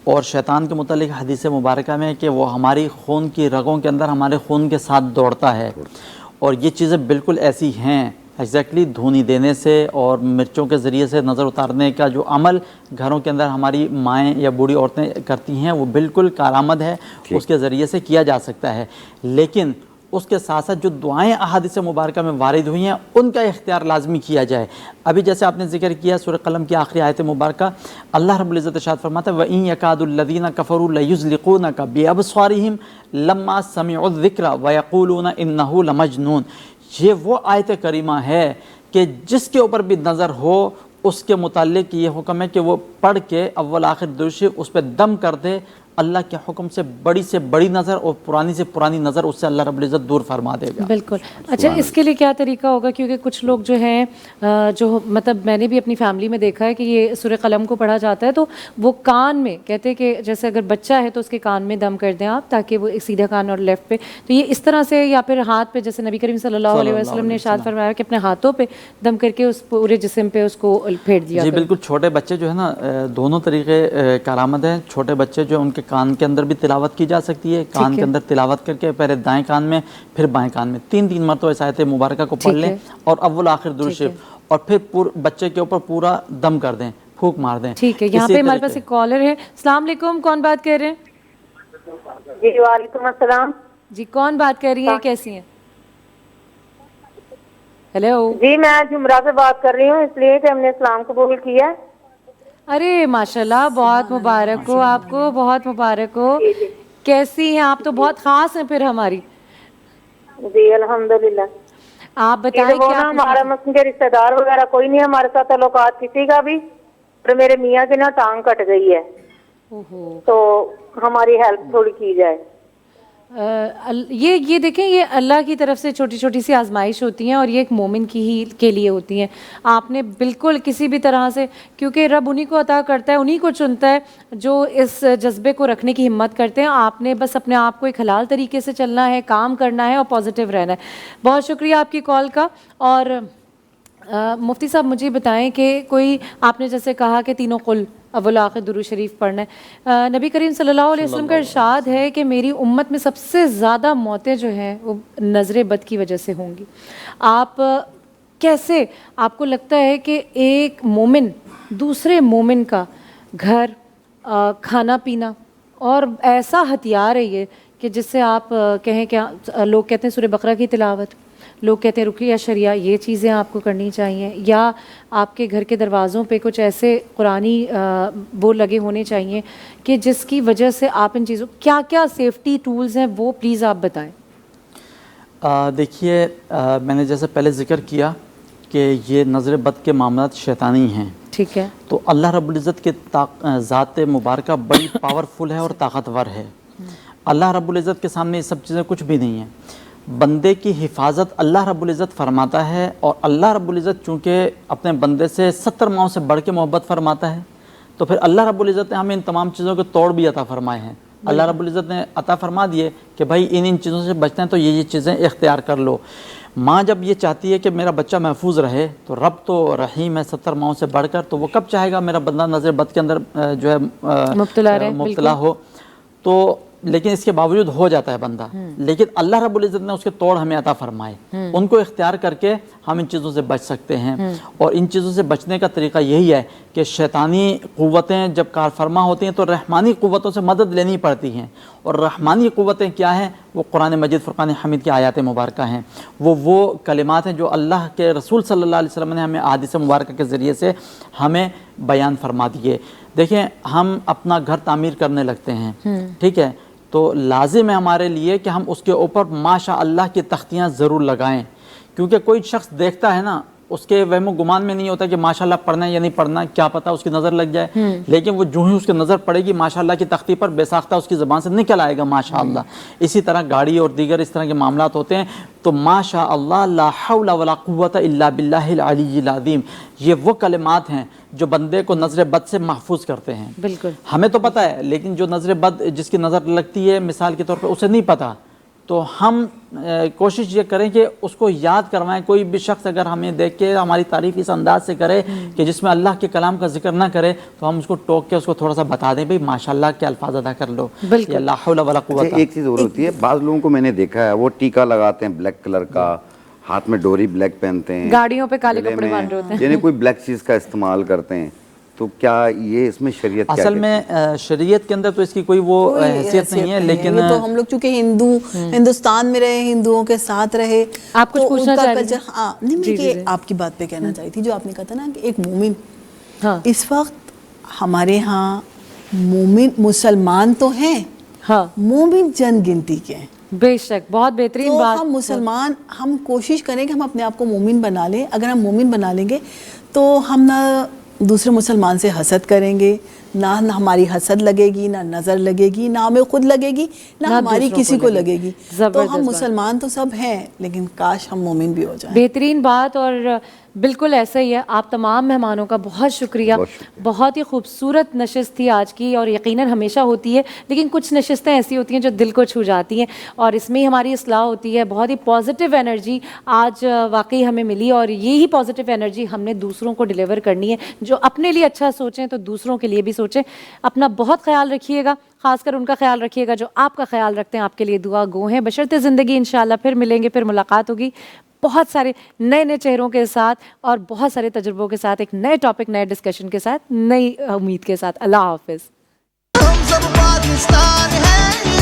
اور شیطان کے متعلق حدیث مبارکہ میں ہے کہ وہ ہماری خون کی رگوں کے اندر ہمارے خون کے ساتھ دوڑتا ہے. اور یہ چیزیں بالکل ایسی ہیں ایگزیکٹلی دھونی دینے سے اور مرچوں کے ذریعے سے نظر اتارنے کا جو عمل گھروں کے اندر ہماری مائیں یا بوڑھی عورتیں کرتی ہیں وہ بالکل کارآمد ہے، اس کے ذریعے سے کیا جا سکتا ہے. لیکن اس کے ساتھ ساتھ جو دعائیں احادیث مبارکہ میں وارد ہوئی ہیں ان کا اختیار لازمی کیا جائے. ابھی جیسے آپ نے ذکر کیا سورہ قلم کی آخری آیت مبارکہ، اللہ رب العزت ارشاد فرماتا ہے وَإِن يَكَادُ الَّذِينَ كَفَرُوا لَيُزْلِقُونَكَ بِأَبْصَارِهِمْ لَمَّا سَمِعُوا الذِّكْرَ وَيَقُولُونَ إِنَّهُ لَمَجْنُونَ. یہ وہ آیت کریمہ ہے کہ جس کے اوپر بھی نظر ہو اس کے متعلق یہ حکم ہے کہ وہ پڑھ کے اول آخر درود شریف اس پہ دم کر دے. اللہ کے حکم سے بڑی نظر اور پرانی سے پرانی نظر اس سے اللہ رب العزت دور فرما دے گا. بالکل. اچھا اس کے لیے کیا طریقہ ہوگا؟ کیونکہ کچھ لوگ جو ہیں جو مطلب میں نے بھی اپنی فیملی میں دیکھا ہے کہ یہ سورہ قلم کو پڑھا جاتا ہے تو وہ کان میں کہتے ہیں کہ جیسے اگر بچہ ہے تو اس کے کان میں دم کر دیں آپ تاکہ وہ سیدھا کان اور لیفٹ پہ، تو یہ اس طرح سے، یا پھر ہاتھ پہ جیسے نبی کریم صلی اللہ علیہ وسلم نے ارشاد فرمایا کہ اپنے ہاتھوں پہ دم کر کے اس پورے جسم پہ اس کو پھیر دیا. جی بالکل. چھوٹے بچے جو ہے نا دونوں طریقے کارآمد ہیں. چھوٹے بچے جو ان کے کان کے اندر بھی تلاوت کی جا سکتی ہے، کان کے اندر تلاوت کر کے پہلے دائیں کان میں پھر بائیں کان میں 3 مرتبہ اس آیت مبارکہ کو پڑھ لیں اور اول آخر درود شریف، اور پھر بچے کے اوپر پورا دم کر دیں، پھونک مار دیں. ٹھیک ہے. یہاں پہ ہمارے پاس ایک کالر ہے. السلام علیکم، کون بات کر رہے ہیں؟ جی وعلیکم السلام. جی کون بات کر رہی ہیں، کیسی ہیں؟ ہیلو. جی میں جمرہ سے بات کر رہی ہوں، اس لیے کہ ہم نے اسلام قبول کیا. ارے ماشاءاللہ، بہت مبارک ہو آپ کو، بہت مبارک ہو. کیسی ہیں آپ؟ تو بہت خاص ہیں پھر ہماری. جی الحمدللہ. آپ بتائیں کیا؟ ہمارا مسلم کے رشتہ دار وغیرہ کوئی نہیں ہمارے ساتھ تعلقات کسی کا بھی، اور میرے میاں کی نا ٹانگ کٹ گئی ہے، تو ہماری ہیلپ تھوڑی کی جائے. یہ دیکھیں یہ اللہ کی طرف سے چھوٹی چھوٹی سی آزمائش ہوتی ہیں اور یہ ایک مومن کی ہی کے لیے ہوتی ہیں. آپ نے بالکل کسی بھی طرح سے, کیونکہ رب انہی کو عطا کرتا ہے, انہی کو چنتا ہے جو اس جذبے کو رکھنے کی ہمت کرتے ہیں. آپ نے بس اپنے آپ کو ایک حلال طریقے سے چلنا ہے, کام کرنا ہے اور پازیٹیو رہنا ہے. بہت شکریہ آپ کی کال کا. اور مفتی صاحب مجھے بتائیں کہ کوئی آپ نے جیسے کہا کہ تینوں قل اول آخر درود شریف پڑھنا ہے, نبی کریم صلی اللہ علیہ وسلم کا ارشاد ہے کہ میری امت میں سب سے زیادہ موتیں جو ہیں وہ نظر بد کی وجہ سے ہوں گی. آپ کیسے, آپ کو لگتا ہے کہ ایک مومن دوسرے مومن کا گھر, کھانا پینا اور ایسا ہتھیار ہے یہ کہ جس سے آپ کہیں کہ لوگ کہتے ہیں سورہ بقرہ کی تلاوت, لوگ کہتے ہیں رقیہ شریعہ, یہ چیزیں آپ کو کرنی چاہیے, یا آپ کے گھر کے دروازوں پہ کچھ ایسے قرآنی وہ لگے ہونے چاہیے کہ جس کی وجہ سے آپ ان چیزوں, کیا کیا سیفٹی ٹولز ہیں وہ پلیز آپ بتائیں. دیکھیے میں نے جیسے پہلے ذکر کیا کہ یہ نظر بد کے معاملات شیطانی ہیں, ٹھیک ہے, تو اللہ رب العزت کی ذات مبارکہ بڑی پاورفل ہے اور طاقتور ہے. اللہ رب العزت کے سامنے یہ سب چیزیں کچھ بھی نہیں ہیں. بندے کی حفاظت اللہ رب العزت فرماتا ہے, اور اللہ رب العزت چونکہ اپنے بندے سے 70 ماؤں سے بڑھ کے محبت فرماتا ہے, تو پھر اللہ رب العزت نے ہمیں ان تمام چیزوں کے توڑ بھی عطا فرمائے ہیں. اللہ رب العزت نے عطا فرما دیے کہ بھائی ان چیزوں سے بچنا ہے تو یہ چیزیں اختیار کر لو. ماں جب یہ چاہتی ہے کہ میرا بچہ محفوظ رہے, تو رب تو رحیم ہے 70 ماؤں سے بڑھ کر, تو وہ کب چاہے گا میرا بندہ نظر بد کے اندر جو ہے مبتلا ہو. تو لیکن اس کے باوجود ہو جاتا ہے بندہ, لیکن اللہ رب العزت نے اس کے توڑ ہمیں عطا فرمائے, ان کو اختیار کر کے ہم ان چیزوں سے بچ سکتے ہیں. اور ان چیزوں سے بچنے کا طریقہ یہی ہے کہ شیطانی قوتیں جب کار فرما ہوتی ہیں تو رحمانی قوتوں سے مدد لینی پڑتی ہیں. اور رحمانی قوتیں کیا ہیں؟ وہ قرآن مجید فرقان حمید کی آیات مبارکہ ہیں. وہ کلمات ہیں جو اللہ کے رسول صلی اللہ علیہ وسلم نے ہمیں احادیث مبارکہ کے ذریعے سے ہمیں بیان فرما دیے. دیکھیں ہم اپنا گھر تعمیر کرنے لگتے ہیں, ٹھیک ہے, تو لازم ہے ہمارے لیے کہ ہم اس کے اوپر ماشاء اللہ کی تختیاں ضرور لگائیں. کیونکہ کوئی شخص دیکھتا ہے نا, اس کے وہم و گمان میں نہیں ہوتا کہ ماشاءاللہ پڑھنا ہے یا نہیں پڑھنا, کیا پتہ اس کی نظر لگ جائے. لیکن وہ جو ہی اس کی نظر پڑے گی ماشاءاللہ کی تختی پر بے ساختہ اس کی زبان سے نکل آئے گا ماشاءاللہ. اسی طرح گاڑی اور دیگر اس طرح کے معاملات ہوتے ہیں, تو ماشاءاللہ لا حول ولا قوت الا باللہ العلی العظیم, یہ وہ کلمات ہیں جو بندے کو نظر بد سے محفوظ کرتے ہیں. بالکل ہمیں تو پتہ ہے, لیکن جو نظر بد جس کی نظر لگتی ہے مثال کے طور پہ اسے نہیں پتہ, تو ہم کوشش یہ کریں کہ اس کو یاد کروائیں. کوئی بھی شخص اگر ہمیں دیکھ کے ہماری تعریف اس انداز سے کرے کہ جس میں اللہ کے کلام کا ذکر نہ کرے, تو ہم اس کو ٹوک کے اس کو تھوڑا سا بتا دیں, بھئی ماشاءاللہ کے الفاظ ادا کر لو, یا لا حول ولا قوت. ایک چیز اور ہوتی ہے, بعض لوگوں کو میں نے دیکھا ہے وہ ٹیکا لگاتے ہیں بلیک کلر کا, ہاتھ میں ڈوری بلیک پہنتے ہیں, گاڑیوں پہ کالے کپڑے باندھ ہوتے ہیں, یعنی کوئی بلیک چیز کا استعمال کرتے ہیں. تو کیا یہ اس میں شریعت کیا اصل میں شریعت کے اندر تو اس کی کوئی وہ حیثیت نہیں ہے, لیکن تو ہم لوگ چونکہ ہندوستان میں رہے, ہندوؤں کے ساتھ رہے, آپ کچھ پوچھنا چاہ رہے ہیں؟ ہاں نہیں, میں آپ کی بات پہ کہنا چاہی تھی جو آپ نے کہا تھا نا کہ ایک مومن, اس وقت ہمارے ہاں مومن مسلمان تو ہیں, مومن چند گنتی کے ہیں. بے شک, بہت بہترین بات. ہم مسلمان, ہم کوشش کریں کہ ہم اپنے آپ کو مومن بنا لیں. اگر ہم مومن بنا لیں گے تو ہم نہ دوسرے مسلمان سے حسد کریں گے, نہ ہماری حسد لگے گی, نہ نظر لگے گی, نہ ہمیں خود لگے گی, نہ ہماری کسی کو لگے گی. تو ہم مسلمان تو سب ہیں, لیکن کاش ہم مومن بھی ہو جائیں. بہترین بات, اور بالکل ایسا ہی ہے. آپ تمام مہمانوں کا بہت شکریہ. بہت ہی خوبصورت نشست تھی آج کی, اور یقیناً ہمیشہ ہوتی ہے, لیکن کچھ نشستیں ایسی ہوتی ہیں جو دل کو چھو جاتی ہیں, اور اس میں ہی ہماری اصلاح ہوتی ہے. بہت ہی پازیٹیو انرجی آج واقعی ہمیں ملی, اور یہی پازیٹیو انرجی ہم نے دوسروں کو ڈیلیور کرنی ہے. جو اپنے لیے اچھا سوچیں تو دوسروں کے لیے بھی سوچیں. اپنا بہت خیال رکھیے گا, خاص کر ان کا خیال رکھیے گا جو آپ کا خیال رکھتے ہیں. آپ کے لیے دعا گو ہیں. بشرطِ زندگی انشاءاللہ پھر ملیں گے, پھر ملاقات ہوگی بہت سارے نئے نئے چہروں کے ساتھ, اور بہت سارے تجربوں کے ساتھ, ایک نئے ٹاپک, نئے ڈسکشن کے ساتھ, نئی امید کے ساتھ. اللہ حافظ. ہم سب پاکستان ہیں.